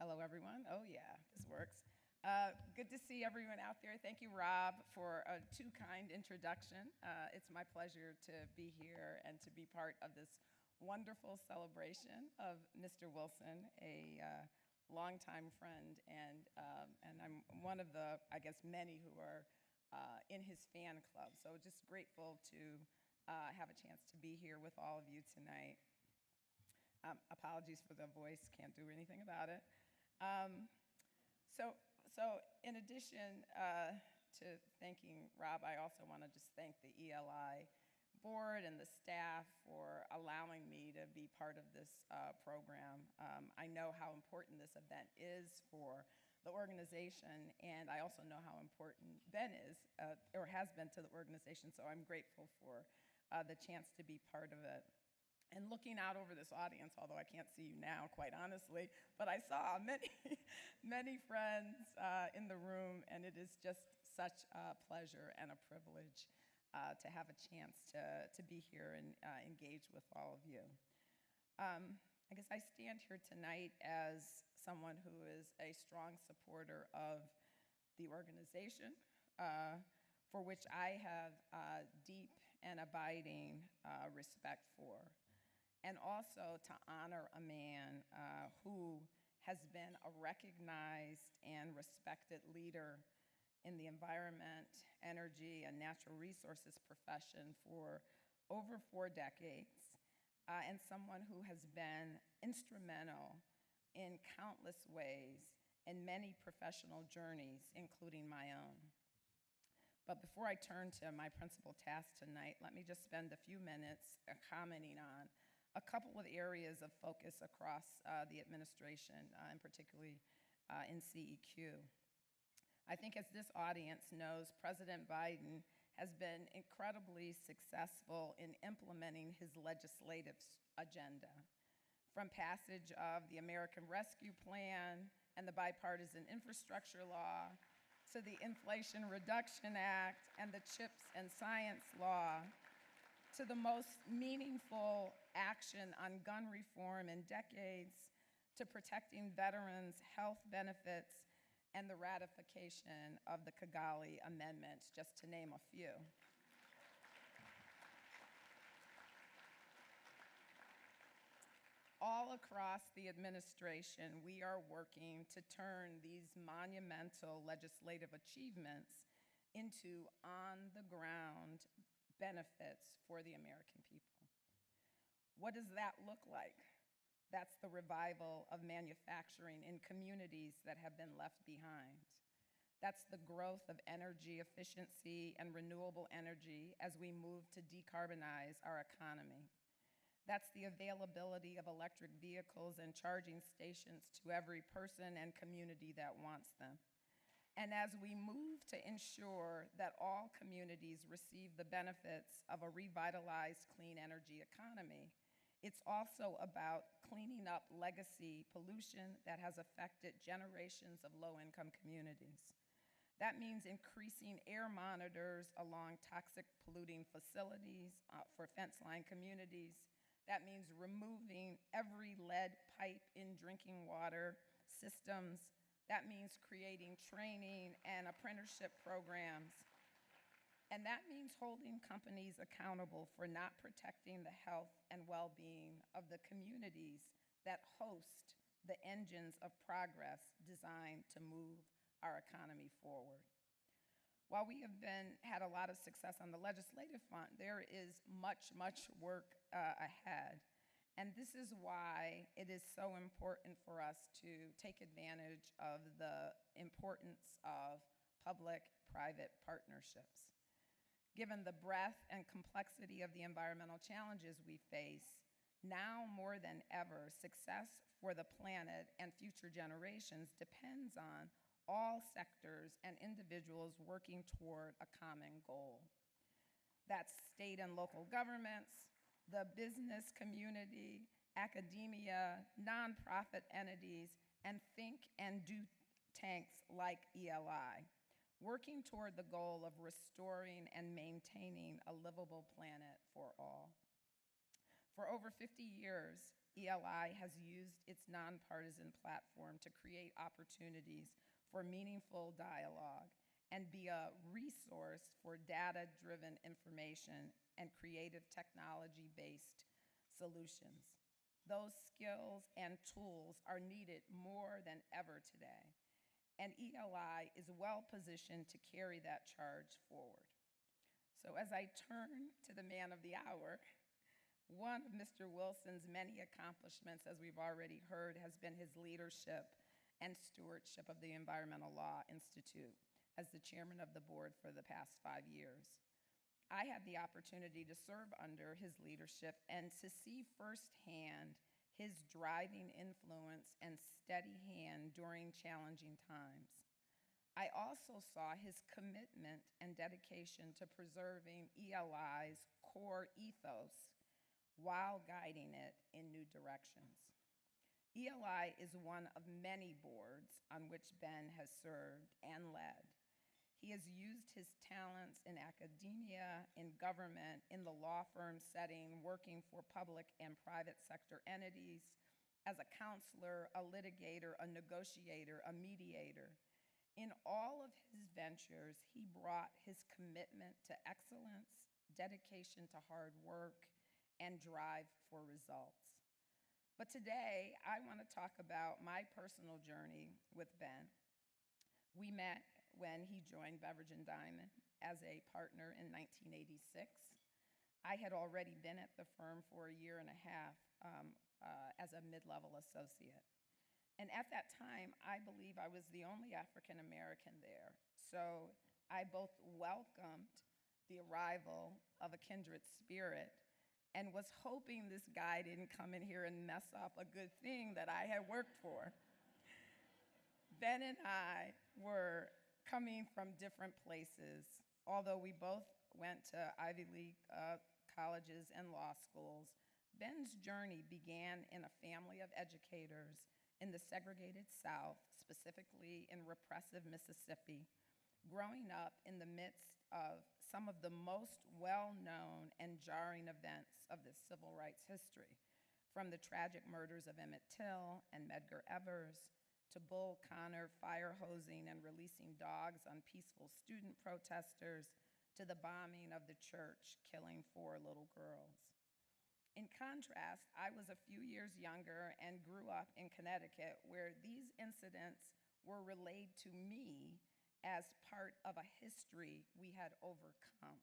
Hello, everyone. Oh, yeah, this works. Good to see everyone out there. Thank you, Rob, for a too kind introduction. It's my pleasure to be here and to be part of this wonderful celebration of Mr. Wilson, a longtime friend, and I'm one of the, I guess, many who are in his fan club. So just grateful to have a chance to be here with all of you tonight. Apologies for the voice, can't do anything about it. So in addition to thanking Rob, I also want to just thank the ELI board and the staff for allowing me to be part of this program. I know how important this event is for the organization, and I also know how important Ben is, or has been to the organization, so I'm grateful for the chance to be part of it. And looking out over this audience, although I can't see you now, quite honestly, but I saw many, many friends in the room, and it is just such a pleasure and a privilege to have a chance to be here and engage with all of you. I guess I stand here tonight as someone who is a strong supporter of the organization, for which I have deep and abiding respect for, and also to honor a man who has been a recognized and respected leader in the environment, energy, and natural resources profession for over 4 decades, and someone who has been instrumental in countless ways in many professional journeys, including my own. But before I turn to my principal task tonight, let me just spend a few minutes commenting on a couple of areas of focus across the administration, and particularly in CEQ. I think, as this audience knows, President Biden has been incredibly successful in implementing his legislative agenda, from passage of the American Rescue Plan and the Bipartisan Infrastructure Law, to the Inflation Reduction Act and the CHIPS and Science Law, to the most meaningful action on gun reform in decades, to protecting veterans' health benefits, and the ratification of the Kigali Amendments, just to name a few. All across the administration, we are working to turn these monumental legislative achievements into on-the-ground benefits for the American people. What does that look like? That's the revival of manufacturing in communities that have been left behind. That's the growth of energy efficiency and renewable energy as we move to decarbonize our economy. That's the availability of electric vehicles and charging stations to every person and community that wants them. And as we move to ensure that all communities receive the benefits of a revitalized clean energy economy, it's also about cleaning up legacy pollution that has affected generations of low-income communities. That means increasing air monitors along toxic polluting facilities for fence-line communities. That means removing every lead pipe in drinking water systems. That means creating training and apprenticeship programs. And that means holding companies accountable for not protecting the health and well-being of the communities that host the engines of progress designed to move our economy forward. While we have had a lot of success on the legislative front, there is much, much work ahead. And this is why it is so important for us to take advantage of the importance of public-private partnerships. Given the breadth and complexity of the environmental challenges we face, Now more than ever, success for the planet and future generations depends on all sectors and individuals working toward a common goal. That's state and local governments, the business community, academia, nonprofit entities, and think and do tanks like ELI, working toward the goal of restoring and maintaining a livable planet for all. For over 50 years, ELI has used its nonpartisan platform to create opportunities for meaningful dialogue and be a resource for data-driven information and creative technology-based solutions. Those skills and tools are needed more than ever today, and ELI is well positioned to carry that charge forward. So as I turn to the man of the hour, one of Mr. Wilson's many accomplishments, as we've already heard, has been his leadership and stewardship of the Environmental Law Institute as the chairman of the board for the past 5 years. I had the opportunity to serve under his leadership and to see firsthand his driving influence and steady hand during challenging times. I also saw his commitment and dedication to preserving ELI's core ethos while guiding it in new directions. ELI is one of many boards on which Ben has served and led. He has used his talents in academia, in government, in the law firm setting, working for public and private sector entities, as a counselor, a litigator, a negotiator, a mediator. In all of his ventures, he brought his commitment to excellence, dedication to hard work, and drive for results. But today, I want to talk about my personal journey with Ben. We met when he joined Beveridge and Diamond as a partner in 1986. I had already been at the firm for a year and a half as a mid-level associate. And at that time, I believe I was the only African American there. So I both welcomed the arrival of a kindred spirit and was hoping this guy didn't come in here and mess up a good thing that I had worked for. Ben and I were coming from different places, although we both went to Ivy League colleges and law schools. Ben's journey began in a family of educators in the segregated South, specifically in repressive Mississippi, growing up in the midst of some of the most well-known and jarring events of the civil rights history, from the tragic murders of Emmett Till and Medgar Evers, to Bull Connor fire hosing and releasing dogs on peaceful student protesters, to the bombing of the church, killing 4 little girls. In contrast, I was a few years younger and grew up in Connecticut, where these incidents were relayed to me as part of a history we had overcome.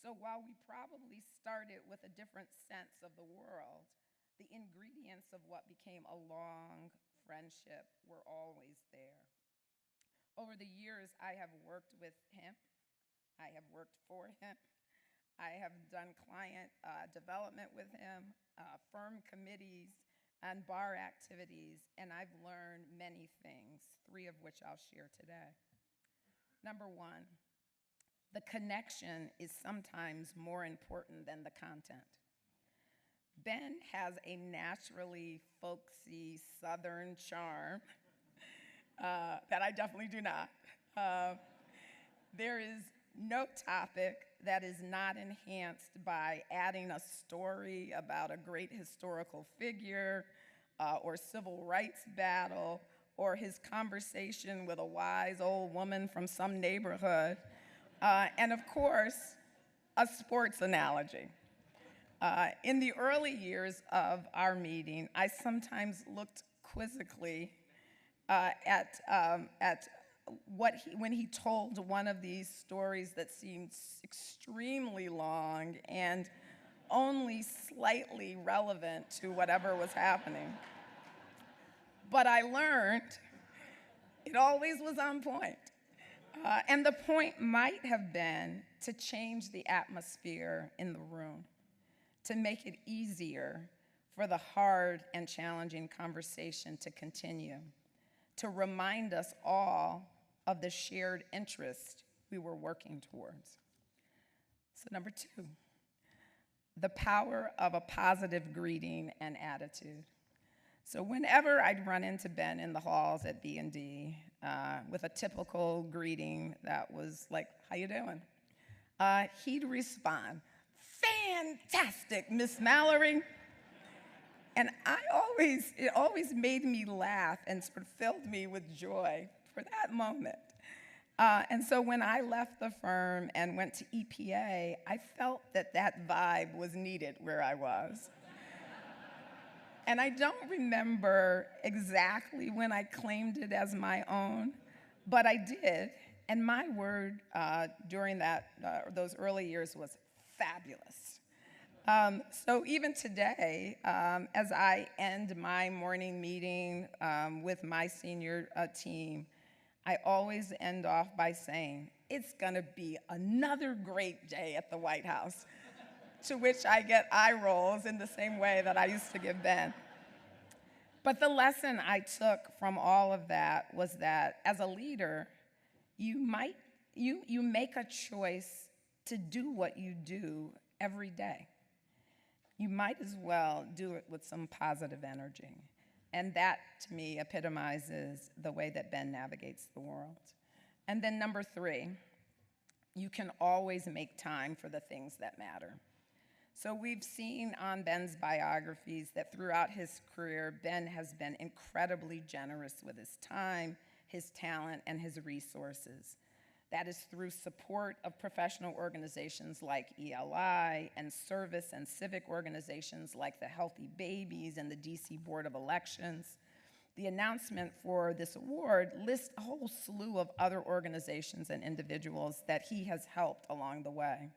So while we probably started with a different sense of the world, the ingredients of what became a long friendship were always there. Over the years, I have worked with him. I have worked for him. I have done client development with him, firm committees, and bar activities, and I've learned many things, 3 of which I'll share today. Number 1, the connection is sometimes more important than the content. Ben has a naturally folksy Southern charm that I definitely do not. There is no topic that is not enhanced by adding a story about a great historical figure or civil rights battle or his conversation with a wise old woman from some neighborhood, and of course, a sports analogy. In the early years of our meeting, I sometimes looked quizzically at when he told one of these stories that seemed extremely long and only slightly relevant to whatever was happening. But I learned it always was on point. And the point might have been to change the atmosphere in the room, to make it easier for the hard and challenging conversation to continue, to remind us all of the shared interest we were working towards. So number 2, the power of a positive greeting and attitude. So whenever I'd run into Ben in the halls at B&D with a typical greeting that was like, how you doing? He'd respond, fantastic, Miss Mallory. And it always made me laugh and sort of filled me with joy for that moment. And so when I left the firm and went to EPA, I felt that that vibe was needed where I was. And I don't remember exactly when I claimed it as my own, but I did. And my word during those early years was fabulous. So even today, as I end my morning meeting with my senior team, I always end off by saying, it's gonna be another great day at the White House, to which I get eye rolls in the same way that I used to give Ben. But the lesson I took from all of that was that as a leader, you make a choice to do what you do every day. You might as well do it with some positive energy. And that, to me, epitomizes the way that Ben navigates the world. And then number 3, you can always make time for the things that matter. So we've seen on Ben's biographies that throughout his career, Ben has been incredibly generous with his time, his talent, and his resources. That is through support of professional organizations like ELI and service and civic organizations like the Healthy Babies and the DC Board of Elections. The announcement for this award lists a whole slew of other organizations and individuals that he has helped along the way.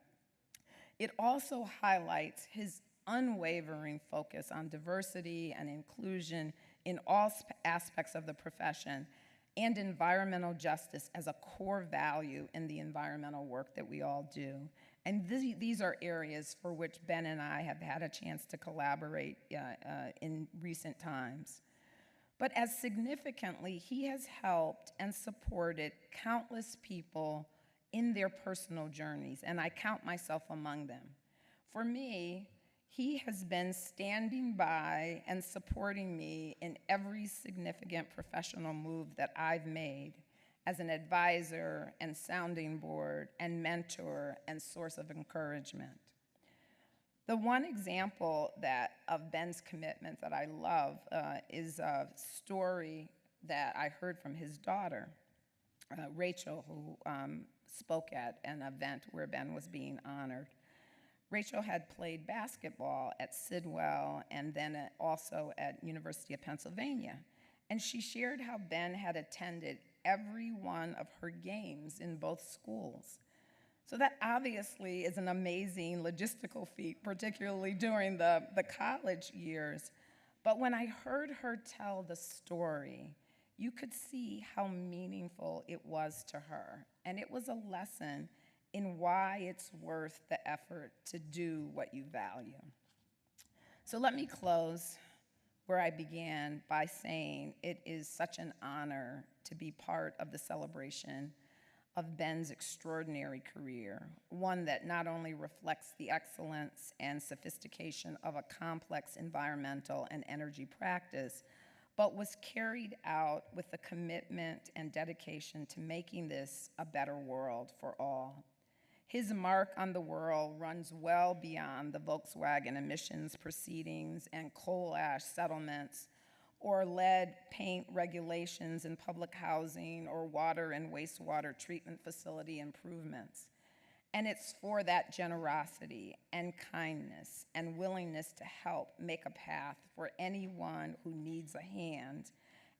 It also highlights his unwavering focus on diversity and inclusion in all aspects of the profession, and environmental justice as a core value in the environmental work that we all do. And these are areas for which Ben and I have had a chance to collaborate in recent times. But as significantly, he has helped and supported countless people in their personal journeys, and I count myself among them. For me, he has been standing by and supporting me in every significant professional move that I've made as an advisor and sounding board and mentor and source of encouragement. The one example of Ben's commitment that I love is a story that I heard from his daughter, Rachel, who spoke at an event where Ben was being honored. Rachel had played basketball at Sidwell and then also at University of Pennsylvania. And she shared how Ben had attended every one of her games in both schools. So that obviously is an amazing logistical feat, particularly during the college years. But when I heard her tell the story, you could see how meaningful it was to her. And it was a lesson in why it's worth the effort to do what you value. So let me close where I began by saying it is such an honor to be part of the celebration of Ben's extraordinary career, one that not only reflects the excellence and sophistication of a complex environmental and energy practice, but was carried out with the commitment and dedication to making this a better world for all. His mark on the world runs well beyond the Volkswagen emissions proceedings and coal ash settlements, or lead paint regulations in public housing, or water and wastewater treatment facility improvements. And it's for that generosity and kindness and willingness to help make a path for anyone who needs a hand,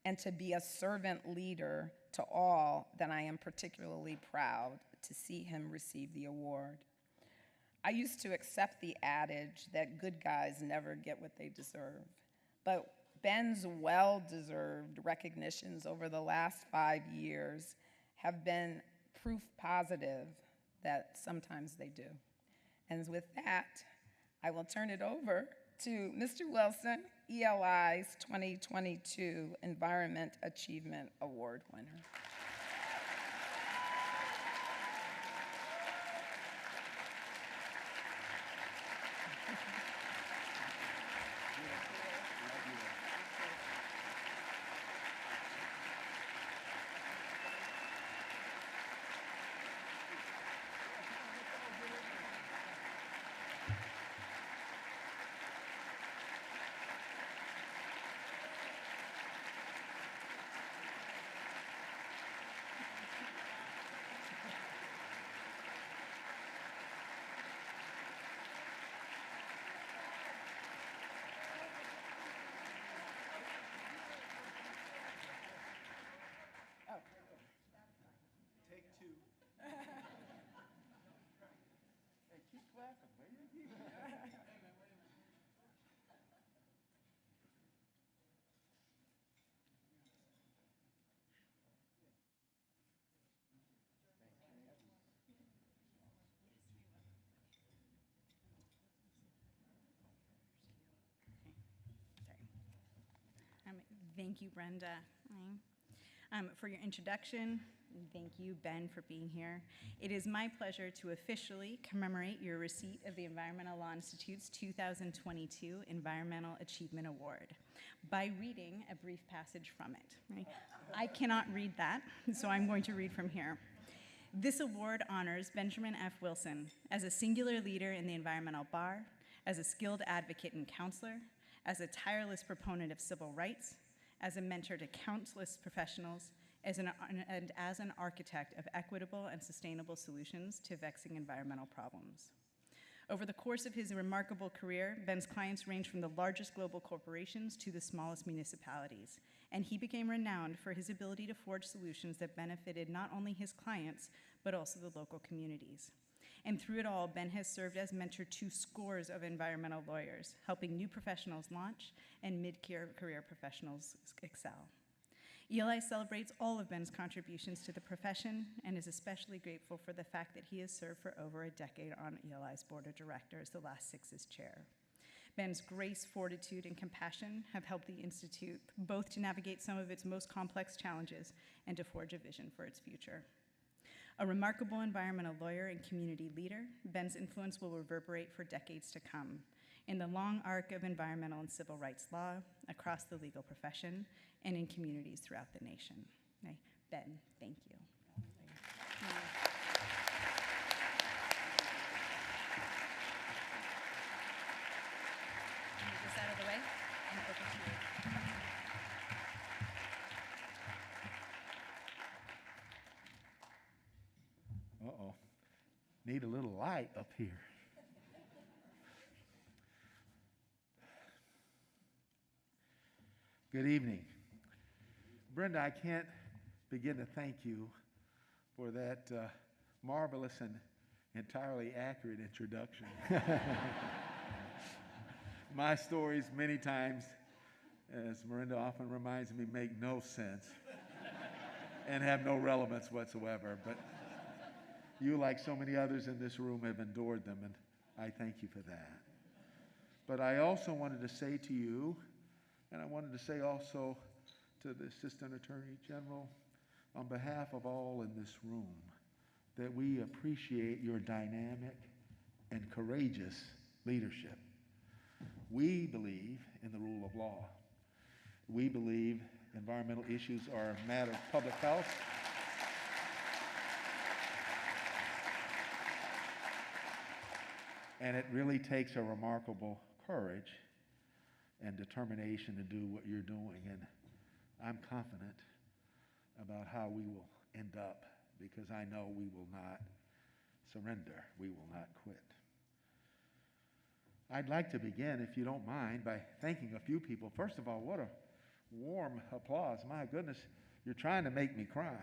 and to be a servant leader to all that I am particularly proud to see him receive the award. I used to accept the adage that good guys never get what they deserve, but Ben's well-deserved recognitions over the last 5 years have been proof positive that sometimes they do. And with that, I will turn it over to Mr. Wilson, ELI's 2022 Environment Achievement Award winner. Take two. Hey, keep clapping, will you? Thank you, Brenda, for your introduction. And thank you, Ben, for being here. It is my pleasure to officially commemorate your receipt of the Environmental Law Institute's 2022 Environmental Achievement Award by reading a brief passage from it. Right? I cannot read that, so I'm going to read from here. This award honors Benjamin F. Wilson as a singular leader in the environmental bar, as a skilled advocate and counselor, as a tireless proponent of civil rights, as a mentor to countless professionals, and as an architect of equitable and sustainable solutions to vexing environmental problems. Over the course of his remarkable career, Ben's clients range from the largest global corporations to the smallest municipalities, and he became renowned for his ability to forge solutions that benefited not only his clients, but also the local communities. And through it all, Ben has served as mentor to scores of environmental lawyers, helping new professionals launch and mid-career professionals excel. ELI celebrates all of Ben's contributions to the profession and is especially grateful for the fact that he has served for over a decade on ELI's board of directors, the last 6 as chair. Ben's grace, fortitude, and compassion have helped the Institute both to navigate some of its most complex challenges and to forge a vision for its future. A remarkable environmental lawyer and community leader, Ben's influence will reverberate for decades to come in the long arc of environmental and civil rights law, across the legal profession, and in communities throughout the nation. Okay. Ben, thank you. Move this out of the way and over to you. Uh-oh. Need a little light up here. Good evening. Brenda, I can't begin to thank you for that marvelous and entirely accurate introduction. My stories many times, as Miranda often reminds me, make no sense and have no relevance whatsoever. But you, like so many others in this room, have endured them, and I thank you for that. But I also wanted to say to you, and I wanted to say also to the Assistant Attorney General, on behalf of all in this room, that we appreciate your dynamic and courageous leadership. We believe in the rule of law. We believe environmental issues are a matter of public health. And it really takes a remarkable courage and determination to do what you're doing. And I'm confident about how we will end up, because I know we will not surrender. We will not quit. I'd like to begin, if you don't mind, by thanking a few people. First of all, what a warm applause. My goodness, you're trying to make me cry.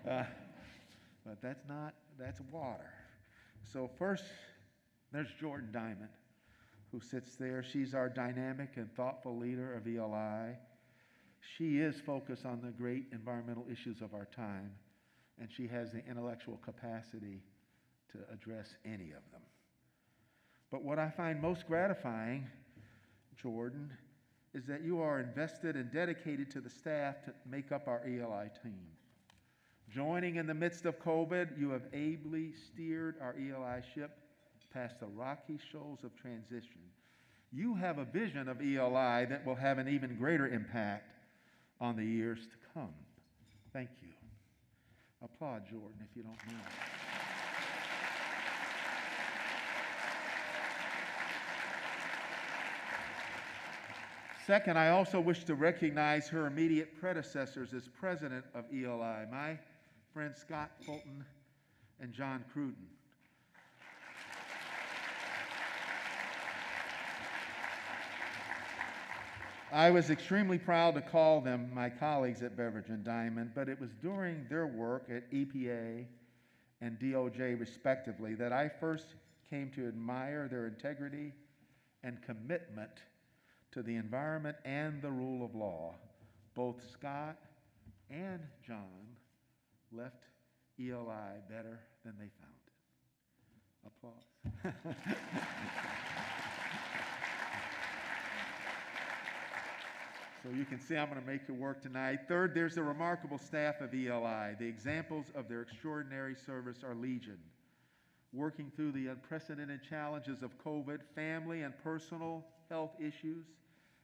But that's water. So first, there's Jordan Diamond, who sits there. She's our dynamic and thoughtful leader of ELI. She is focused on the great environmental issues of our time, and she has the intellectual capacity to address any of them. But what I find most gratifying, Jordan, is that you are invested and dedicated to the staff to make up our ELI team. Joining in the midst of COVID, you have ably steered our ELI ship past the rocky shoals of transition. You have a vision of ELI that will have an even greater impact on the years to come. Thank you. Applaud Jordan if you don't mind. Second, I also wish to recognize her immediate predecessors as president of ELI, my friends Scott Fulton and John Cruden. I was extremely proud to call them my colleagues at Beveridge and Diamond, but it was during their work at EPA and DOJ, respectively, that I first came to admire their integrity and commitment to the environment and the rule of law. Both Scott and John left ELI better than they found it. Applause. So you can see I'm going to make it work tonight. Third, there's the remarkable staff of ELI. The examples of their extraordinary service are legion. Working through the unprecedented challenges of COVID, family and personal health issues,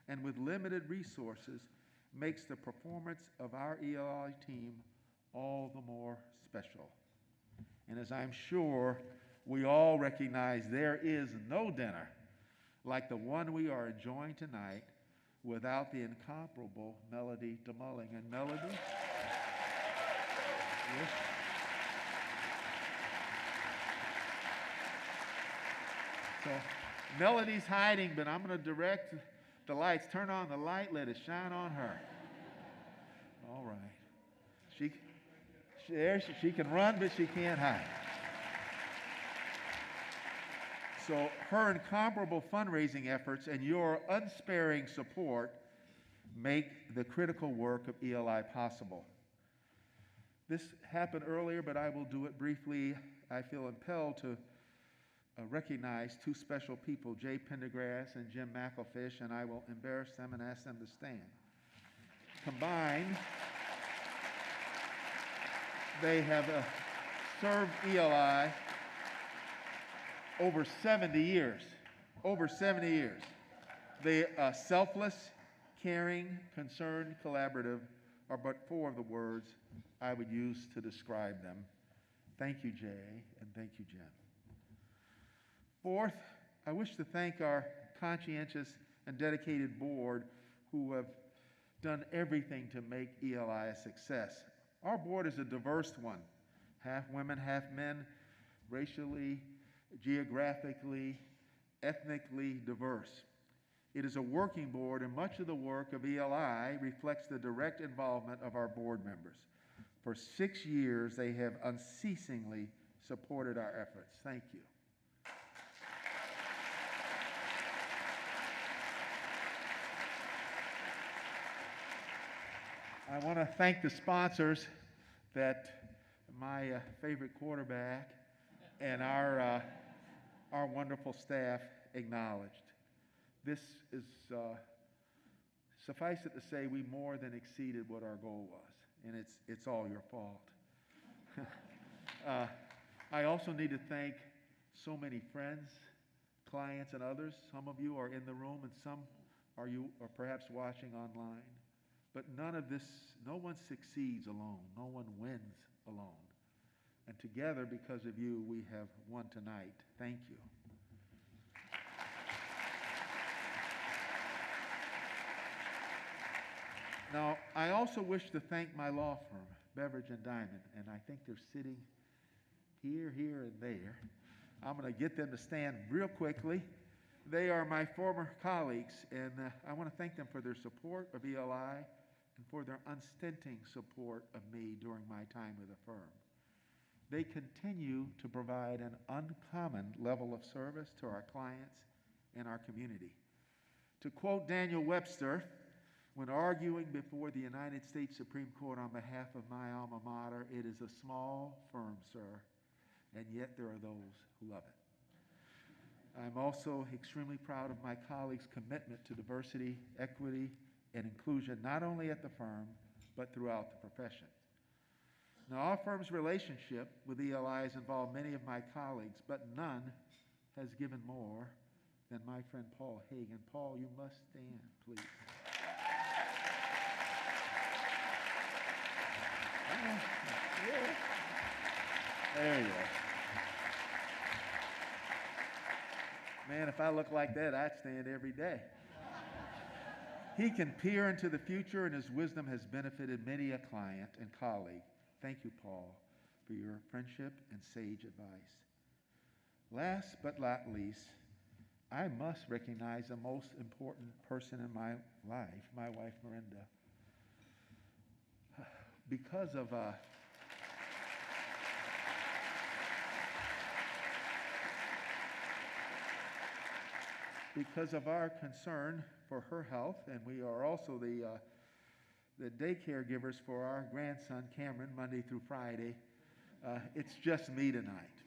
and with limited resources, makes the performance of our ELI team all the more special. And as I'm sure we all recognize, there is no dinner like the one we are enjoying tonight without the incomparable Melody DeMulling. And Melody? Yes. So Melody's hiding, but I'm going to direct the lights. Turn on the light, let it shine on her. All right. She can run, but she can't hide. So her incomparable fundraising efforts and your unsparing support make the critical work of ELI possible. This happened earlier, but I will do it briefly. I feel impelled to recognize two special people, Jay Pendergrass and Jim McElfish, and I will embarrass them and ask them to stand. Combined, they have served ELI over 70 years. Over 70 years. They selfless, caring, concerned, collaborative are but four of the words I would use to describe them. Thank you, Jay, and thank you, Jim. Fourth, I wish to thank our conscientious and dedicated board who have done everything to make ELI a success. Our board is a diverse one, half women, half men, racially, geographically, ethnically diverse. It is a working board, and much of the work of ELI reflects the direct involvement of our board members. For 6 years, they have unceasingly supported our efforts. Thank you. I want to thank the sponsors that my favorite quarterback and our wonderful staff acknowledged. This is, suffice it to say, we more than exceeded what our goal was, and it's all your fault. I also need to thank so many friends, clients, and others. Some of you are in the room, and some are perhaps watching online. But none of this, no one succeeds alone. No one wins alone. And together, because of you, we have won tonight. Thank you. Now, I also wish to thank my law firm, Beveridge and Diamond, and I think they're sitting here, here, and there. I'm going to get them to stand real quickly. They are my former colleagues, and I want to thank them for their support of ELI and for their unstinting support of me during my time with the firm. They continue to provide an uncommon level of service to our clients and our community. To quote Daniel Webster, when arguing before the United States Supreme Court on behalf of my alma mater, it is a small firm, sir, and yet there are those who love it. I'm also extremely proud of my colleagues' commitment to diversity, equity, and inclusion, not only at the firm, but throughout the profession. Now, our firm's relationship with ELI has involved many of my colleagues, but none has given more than my friend Paul Hagan. Paul, you must stand, please. There you go. Man, if I look like that, I'd stand every day. He can peer into the future, and his wisdom has benefited many a client and colleague. Thank you, Paul, for your friendship and sage advice. Last but not least, I must recognize the most important person in my life, my wife, Miranda. Because of our concern for her health, and we are also the day caregivers for our grandson, Cameron, Monday through Friday. It's just me tonight.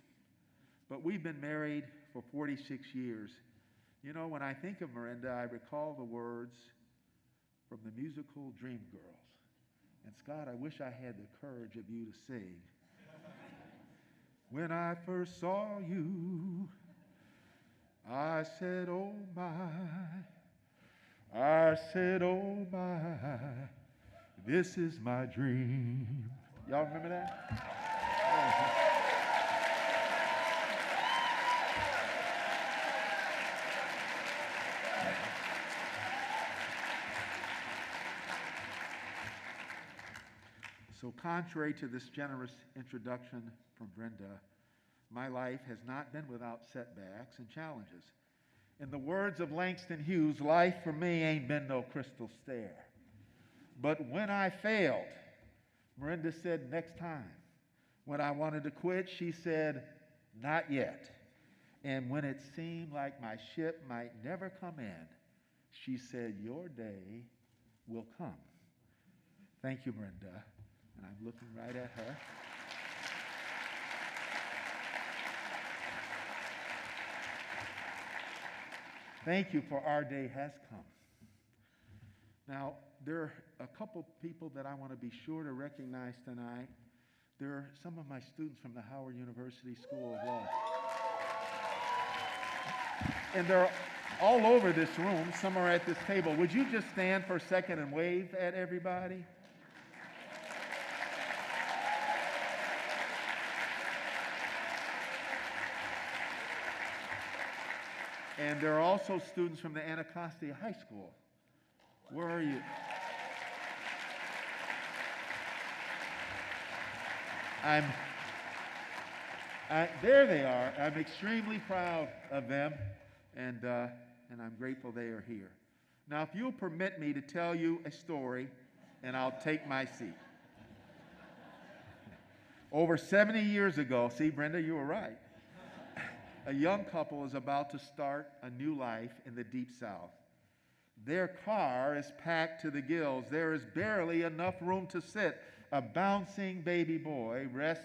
But we've been married for 46 years. You know, when I think of Miranda, I recall the words from the musical Dreamgirls. And Scott, I wish I had the courage of you to sing. When I first saw you, I said, oh my. I said, oh my. This is my dream. Y'all remember that? So contrary to this generous introduction from Brenda, my life has not been without setbacks and challenges. In the words of Langston Hughes, life for me ain't been no crystal stair. But when I failed, Miranda said, next time. When I wanted to quit, she said, not yet. And when it seemed like my ship might never come in, she said, your day will come. Thank you, Miranda. And I'm looking right at her. Thank you for our day has come. Now, there are a couple people that I want to be sure to recognize tonight. There are some of my students from the Howard University School of Law. And they're all over this room. Some are at this table. Would you just stand for a second and wave at everybody? And there are also students from the Anacostia High School. Where are you? There they are. I'm extremely proud of them, and I'm grateful they are here. Now, if you'll permit me to tell you a story, and I'll take my seat. Over 70 years ago, see, Brenda, you were right. A young couple is about to start a new life in the Deep South. Their car is packed to the gills. There is barely enough room to sit. A bouncing baby boy rests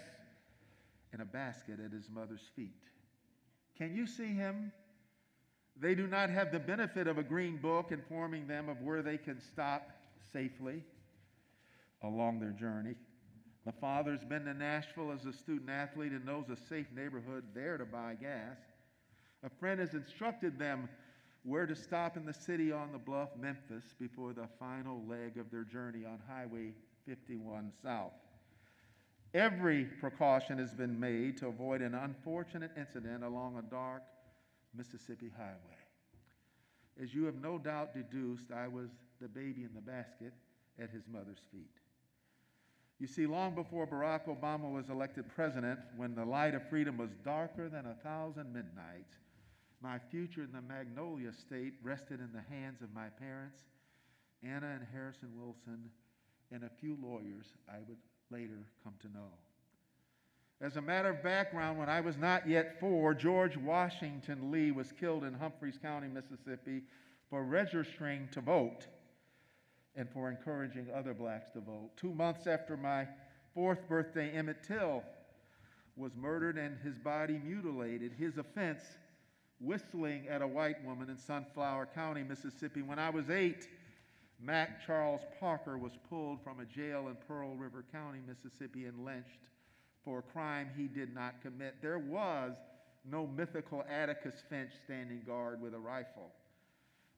in a basket at his mother's feet. Can you see him? They do not have the benefit of a green book informing them of where they can stop safely along their journey. The father's been to Nashville as a student athlete and knows a safe neighborhood there to buy gas. A friend has instructed them where to stop in the city on the bluff, Memphis, before the final leg of their journey on Highway 51 South. Every precaution has been made to avoid an unfortunate incident along a dark Mississippi highway. As you have no doubt deduced, I was the baby in the basket at his mother's feet. You see, long before Barack Obama was elected president, when the light of freedom was darker than 1,000 midnights, my future in the Magnolia State rested in the hands of my parents, Anna and Harrison Wilson, and a few lawyers I would later come to know. As a matter of background, when I was not yet 4, George Washington Lee was killed in Humphreys County, Mississippi, for registering to vote and for encouraging other blacks to vote. 2 months after my 4th birthday, Emmett Till was murdered and his body mutilated. His offense whistling at a white woman in Sunflower County, Mississippi. When I was 8, Mac Charles Parker was pulled from a jail in Pearl River County, Mississippi, and lynched for a crime he did not commit. There was no mythical Atticus Finch standing guard with a rifle.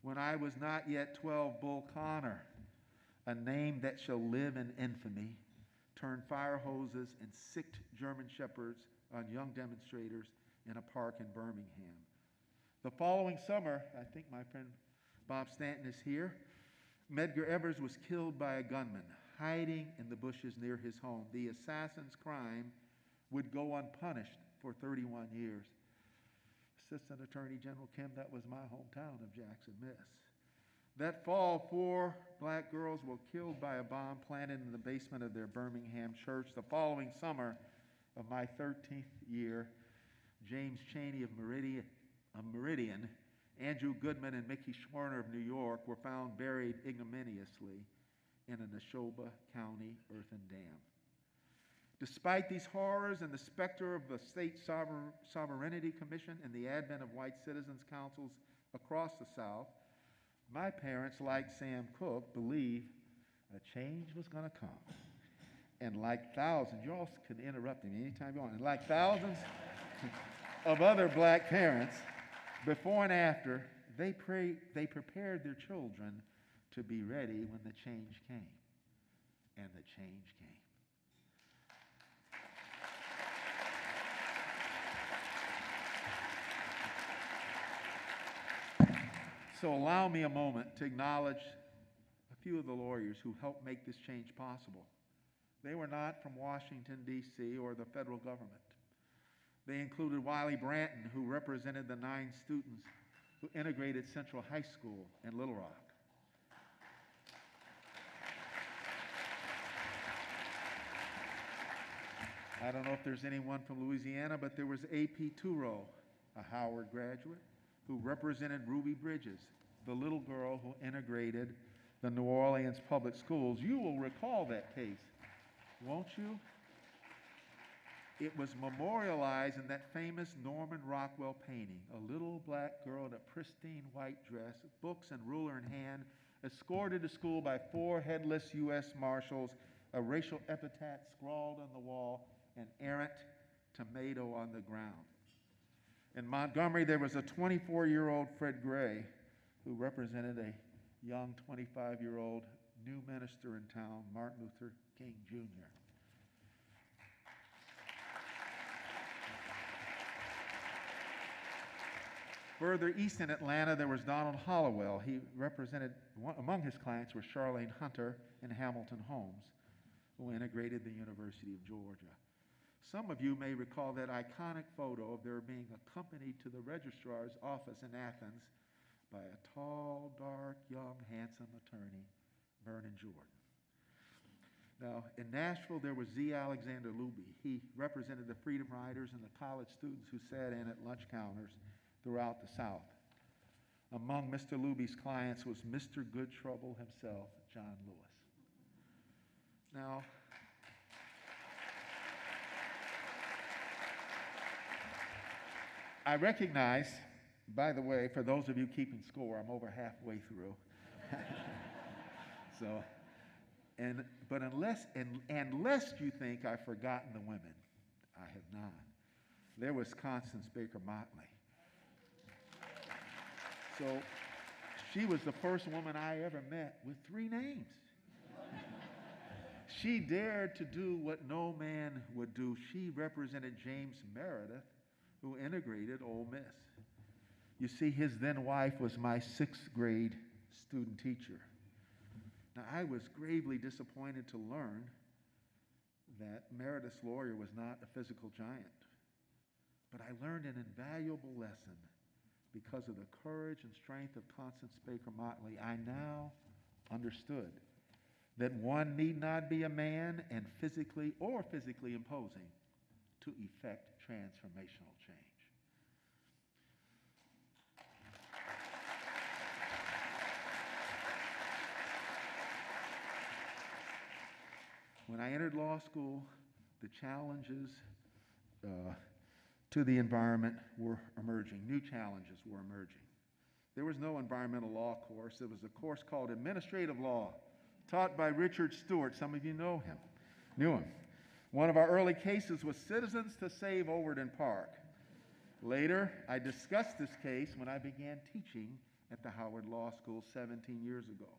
When I was not yet 12, Bull Connor, a name that shall live in infamy, turned fire hoses and sicked German shepherds on young demonstrators in a park in Birmingham. The following summer, I think my friend Bob Stanton is here, Medgar Evers was killed by a gunman hiding in the bushes near his home. The assassin's crime would go unpunished for 31 years. Assistant Attorney General Kim, that was my hometown of Jackson, Miss. That fall, 4 black girls were killed by a bomb planted in the basement of their Birmingham church. The following summer of my 13th year, James Chaney of Meridian, Andrew Goodman and Mickey Schwerner of New York were found buried ignominiously in a Neshoba County earthen dam. Despite these horrors and the specter of the State Sovereignty Commission and the advent of white citizens' councils across the South, my parents, like Sam Cooke, believed a change was going to come. And like thousands, you all can interrupt me anytime you want, and like thousands of other black parents, before and after, they prepared their children to be ready when the change came. And the change came. So allow me a moment to acknowledge a few of the lawyers who helped make this change possible. They were not from Washington, D.C. or the federal government. They included Wiley Branton, who represented the 9 students who integrated Central High School in Little Rock. I don't know if there's anyone from Louisiana, but there was A.P. Turo, a Howard graduate, who represented Ruby Bridges, the little girl who integrated the New Orleans public schools. You will recall that case, won't you? It was memorialized in that famous Norman Rockwell painting, a little black girl in a pristine white dress, books and ruler in hand, escorted to school by 4 headless U.S. Marshals, a racial epitaph scrawled on the wall, an errant tomato on the ground. In Montgomery, there was a 24-year-old Fred Gray who represented a young 25-year-old new minister in town, Martin Luther King Jr. Further east in Atlanta, there was Donald Hollowell. He represented, among his clients were Charlene Hunter and Hamilton Holmes, who integrated the University of Georgia. Some of you may recall that iconic photo of their being accompanied to the registrar's office in Athens by a tall, dark, young, handsome attorney, Vernon Jordan. Now, in Nashville, there was Z. Alexander Luby. He represented the Freedom Riders and the college students who sat in at lunch counters throughout the South. Among Mr. Luby's clients was Mr. Good Trouble himself, John Lewis. Now, I recognize, by the way, for those of you keeping score, I'm over halfway through. But unless you think I've forgotten the women, I have not. There was Constance Baker Motley. So she was the first woman I ever met with 3 names. She dared to do what no man would do. She represented James Meredith, who integrated Ole Miss. You see, his then wife was my 6th grade student teacher. Now, I was gravely disappointed to learn that Meredith's lawyer was not a physical giant. But I learned an invaluable lesson because of the courage and strength of Constance Baker Motley. I now understood that one need not be a man and physically imposing to effect transformational change. When I entered law school, the challenges to the environment were emerging. New challenges were emerging. There was no environmental law course. There was a course called Administrative Law, taught by Richard Stewart. Some of you knew him. One of our early cases was Citizens to Save Overton Park. Later, I discussed this case when I began teaching at the Howard Law School 17 years ago.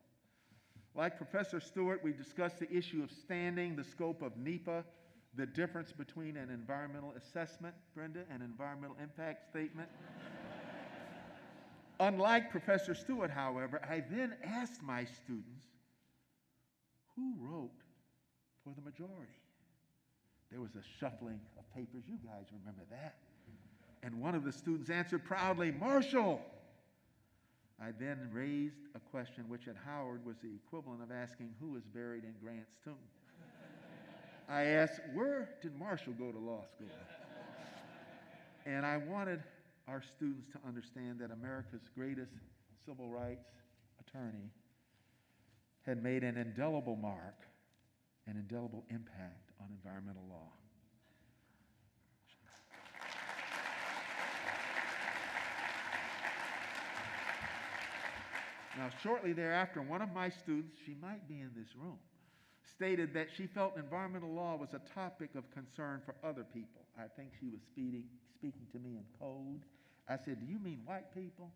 Like Professor Stewart, we discussed the issue of standing, the scope of NEPA, the difference between an environmental assessment, Brenda, and environmental impact statement. Unlike Professor Stewart, however, I then asked my students, who wrote for the majority? There was a shuffling of papers. You guys remember that. And one of the students answered proudly, Marshall. I then raised a question which at Howard was the equivalent of asking who is buried in Grant's tomb. I asked, where did Marshall go to law school? And I wanted our students to understand that America's greatest civil rights attorney had made an indelible mark, an indelible impact on environmental law. Now, shortly thereafter, one of my students, she might be in this room, stated that she felt environmental law was a topic of concern for other people. I think she was speaking to me in code. I said, do you mean white people?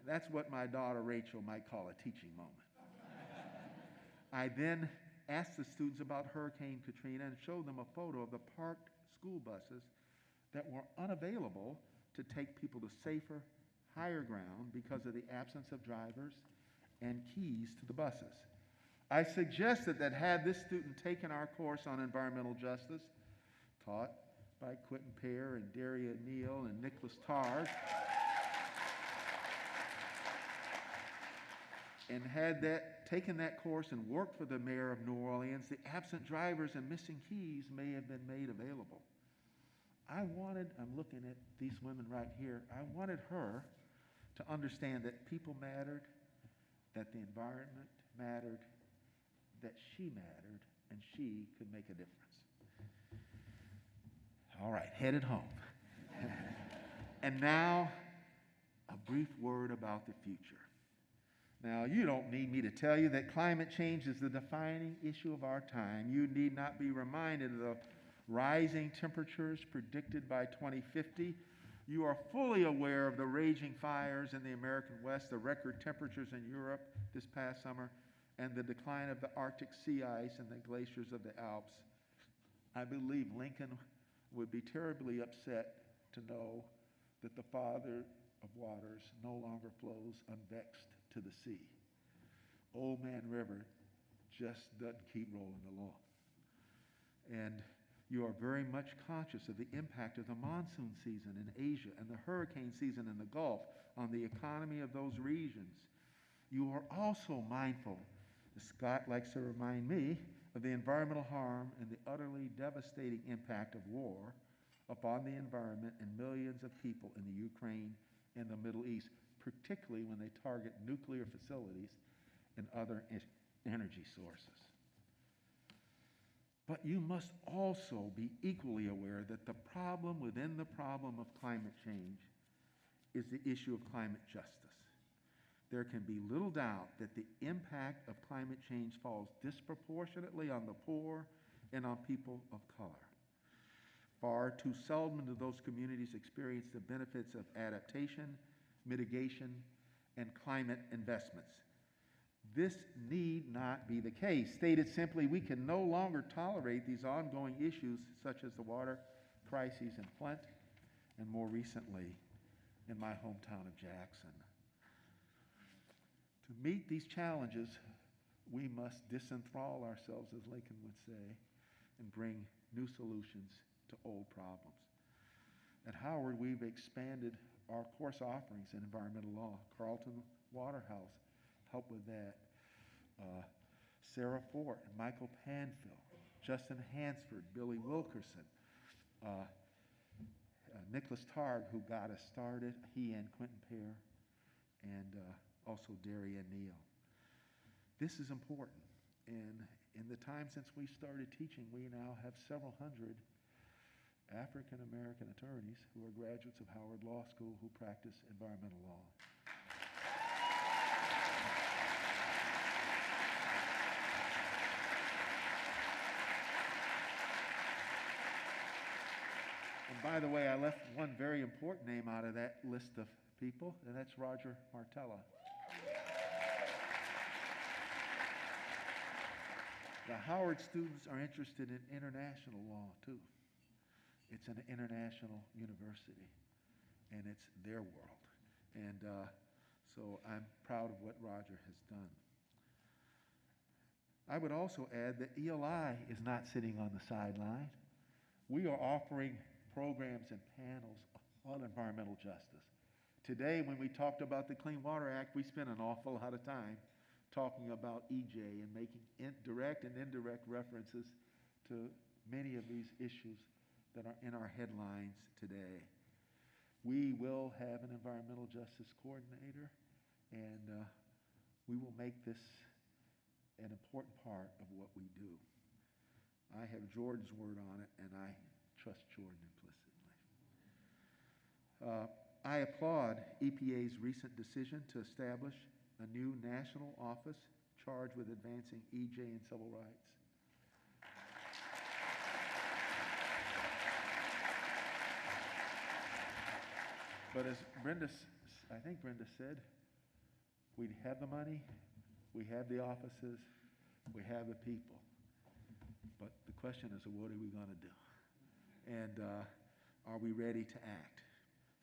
That's what my daughter Rachel might call a teaching moment. I then asked the students about Hurricane Katrina and showed them a photo of the parked school buses that were unavailable to take people to safer, higher ground because of the absence of drivers and keys to the buses. I suggested that had this student taken our course on environmental justice, taught by Quentin Pear and Daria Neal and Nicholas Targ, and had taken that course and worked for the mayor of New Orleans, the absent drivers and missing keys may have been made available. I'm looking at these women right here, I wanted her to understand that people mattered, that the environment mattered, that she mattered, and she could make a difference. All right, headed home. And now, a brief word about the future. Now, you don't need me to tell you that climate change is the defining issue of our time. You need not be reminded of the rising temperatures predicted by 2050. You are fully aware of the raging fires in the American West, the record temperatures in Europe this past summer, and the decline of the Arctic sea ice and the glaciers of the Alps. I believe Lincoln would be terribly upset to know that the Father of waters no longer flows unvexed to the sea. Old Man River just doesn't keep rolling along. And you are very much conscious of the impact of the monsoon season in Asia and the hurricane season in the Gulf on the economy of those regions. You are also mindful, as Scott likes to remind me, of the environmental harm and the utterly devastating impact of war upon the environment and millions of people in the Ukraine and the Middle East, particularly when they target nuclear facilities and other energy sources. But you must also be equally aware that the problem within the problem of climate change is the issue of climate justice. There can be little doubt that the impact of climate change falls disproportionately on the poor and on people of color. Far too seldom do those communities experience the benefits of adaptation, mitigation, and climate investments. This need not be the case. Stated simply, we can no longer tolerate these ongoing issues such as the water crises in Flint and more recently in my hometown of Jackson. To meet these challenges, we must disenthrall ourselves, as Lincoln would say, and bring new solutions to old problems. At Howard, we've expanded our course offerings in environmental law. Carlton Waterhouse helped with that. Sarah Fort and Michael Panfill, Justin Hansford, Billy Wilkerson, Nicholas Targ, who got us started, he and Quentin Pear, and also Daria Neal. This is important, and in the time since we started teaching, we now have several hundred African American attorneys who are graduates of Howard Law School who practice environmental law. And by the way, I left one very important name out of that list of people, and that's Roger Martella. The Howard students are interested in international law, too. It's an international university, and it's their world. And so I'm proud of what Roger has done. I would also add that ELI is not sitting on the sideline. We are offering programs and panels on environmental justice. Today, when we talked about the Clean Water Act, we spent an awful lot of time talking about EJ and making direct and indirect references to many of these issues that are in our headlines today. We will have an environmental justice coordinator, and we will make this an important part of what we do. I have Jordan's word on it, and I trust Jordan implicitly. I applaud EPA's recent decision to establish a new national office charged with advancing EJ and civil rights. But as I think Brenda said, we have the money, we have the offices, we have the people. But the question is, what are we going to do? And are we ready to act?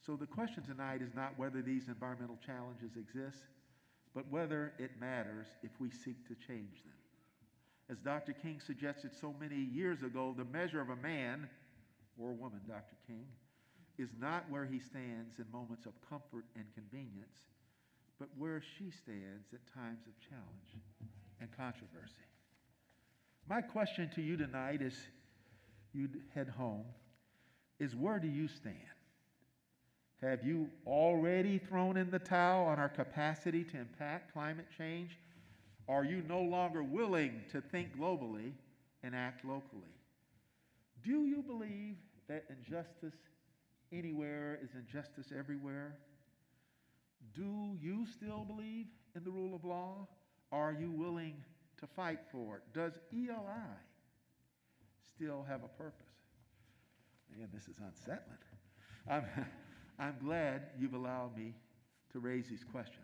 So the question tonight is not whether these environmental challenges exist, but whether it matters if we seek to change them. As Dr. King suggested so many years ago, the measure of a man, or a woman, Dr. King, is not where he stands in moments of comfort and convenience, but where she stands at times of challenge and controversy. My question to you tonight, as you head home, is where do you stand? Have you already thrown in the towel on our capacity to impact climate change? Are you no longer willing to think globally and act locally? Do you believe that injustice anywhere is injustice everywhere? Do you still believe in the rule of law? Are you willing to fight for it? Does ELI still have a purpose? Man, this is unsettling. I'm glad you've allowed me to raise these questions.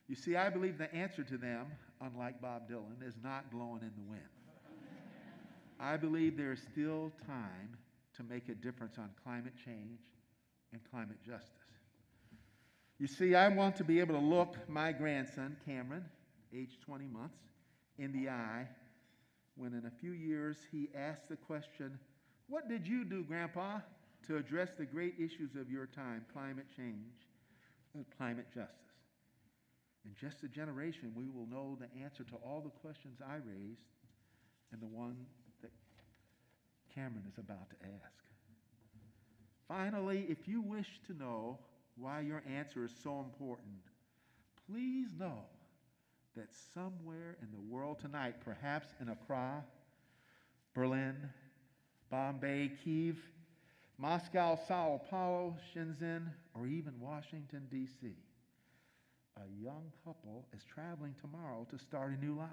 You see, I believe the answer to them, unlike Bob Dylan, is not blowing in the wind. I believe there is still time to make a difference on climate change and climate justice. You see, I want to be able to look my grandson, Cameron, age 20 months, in the eye when in a few years he asks the question, "What did you do, Grandpa, to address the great issues of your time, climate change and climate justice?" In just a generation, we will know the answer to all the questions I raised and the one that Cameron is about to ask. Finally, if you wish to know why your answer is so important, please know that somewhere in the world tonight, perhaps in Accra, Berlin, Bombay, Kyiv, Moscow, Sao Paulo, Shenzhen, or even Washington, D.C., a young couple is traveling tomorrow to start a new life.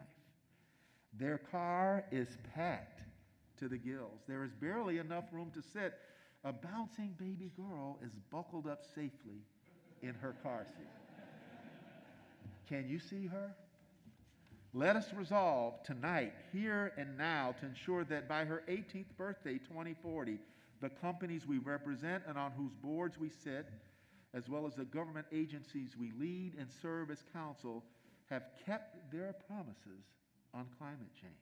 Their car is packed to the gills. There is barely enough room to sit. A bouncing baby girl is buckled up safely in her car seat. Can you see her? Let us resolve tonight, here and now, to ensure that by her 18th birthday, 2040, the companies we represent and on whose boards we sit, as well as the government agencies we lead and serve as counsel, have kept their promises on climate change.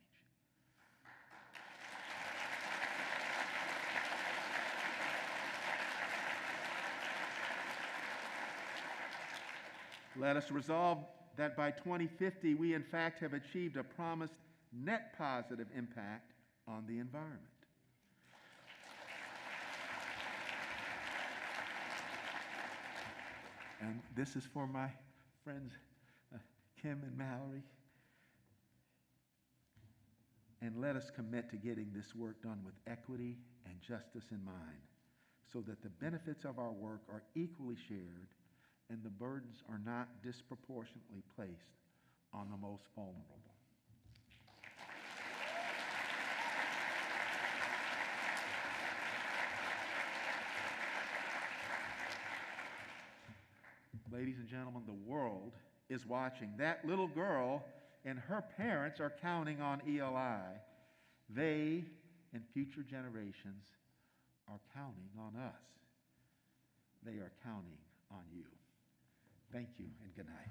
Let us resolve that by 2050, we in fact have achieved a promised net positive impact on the environment. And this is for my friends Kim and Mallory. and let us commit to getting this work done with equity and justice in mind, so that the benefits of our work are equally shared and the burdens are not disproportionately placed on the most vulnerable. Ladies and gentlemen, the world is watching. That little girl and her parents are counting on ELI. They and future generations are counting on us. They are counting on you. Thank you and good night.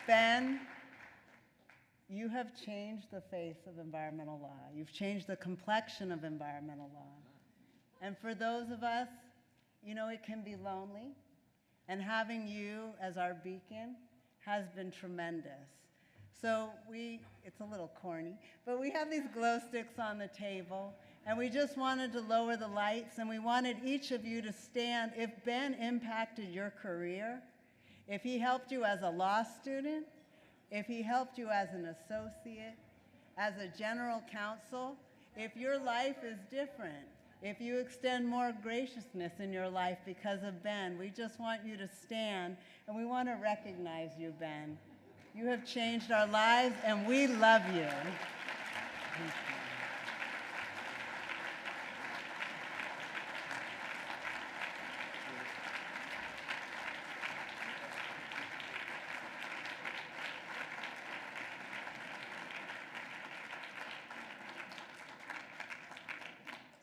Ben, you have changed the face of environmental law. You've changed the complexion of environmental law. And for those of us, you know, it can be lonely. And having you as our beacon has been tremendous. So it's a little corny, but we have these glow sticks on the table, and we just wanted to lower the lights, and we wanted each of you to stand. If Ben impacted your career, if he helped you as a law student, if he helped you as an associate, as a general counsel, if your life is different, if you extend more graciousness in your life because of Ben, we just want you to stand, and we want to recognize you, Ben. You have changed our lives, and we love you.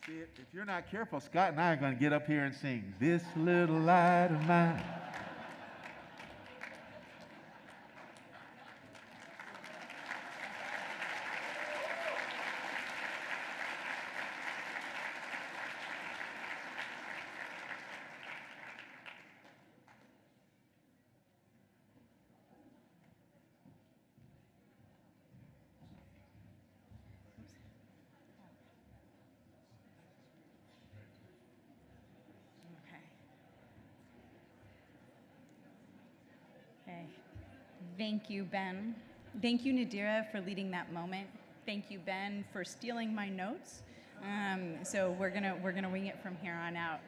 See, if you're not careful, Scott and I are going to get up here and sing, "This Little Light of Mine." Okay. Thank you, Ben. Thank you, Nadira, for leading that moment. Thank you, Ben, for stealing my notes. So we're gonna wing it from here on out.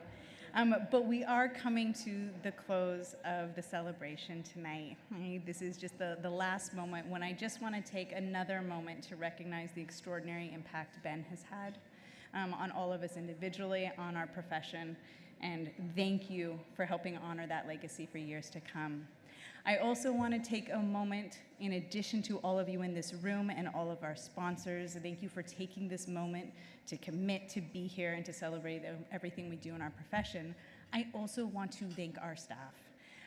But we are coming to the close of the celebration tonight. This is just the last moment when I just want to take another moment to recognize the extraordinary impact Ben has had on all of us individually, on our profession, and thank you for helping honor that legacy for years to come. I also want to take a moment, in addition to all of you in this room and all of our sponsors, thank you for taking this moment to commit to be here and to celebrate everything we do in our profession. I also want to thank our staff.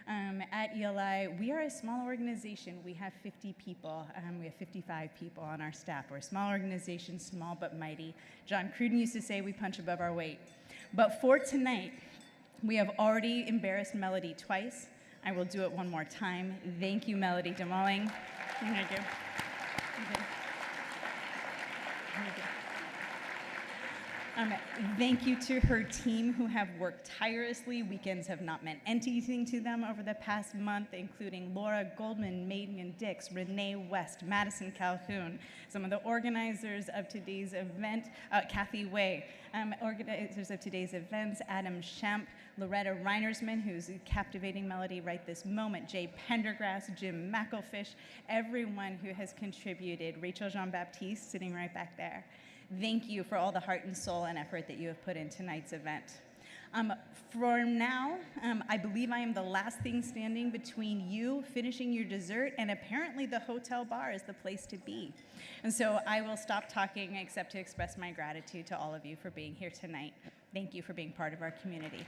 At ELI, we are a small organization. We have 50 people. We have 55 people on our staff. We're a small organization, small but mighty. John Cruden used to say we punch above our weight. But for tonight, we have already embarrassed Melody twice. I will do it one more time. Thank you, Melody Demoling. Thank you. Thank you to her team who have worked tirelessly. Weekends have not meant anything to them over the past month, including Laura Goldman, Maiden Dix, Renee West, Madison Calhoun, some of the organizers of today's event, Kathy Way, organizers of today's events, Adam Schemp, Loretta Reinersman, who's captivating Melody right this moment, Jay Pendergrass, Jim McElfish, everyone who has contributed, Rachel Jean-Baptiste sitting right back there. Thank you for all the heart and soul and effort that you have put in tonight's event. For now, I believe I am the last thing standing between you finishing your dessert and apparently the hotel bar is the place to be. And so I will stop talking except to express my gratitude to all of you for being here tonight. Thank you for being part of our community.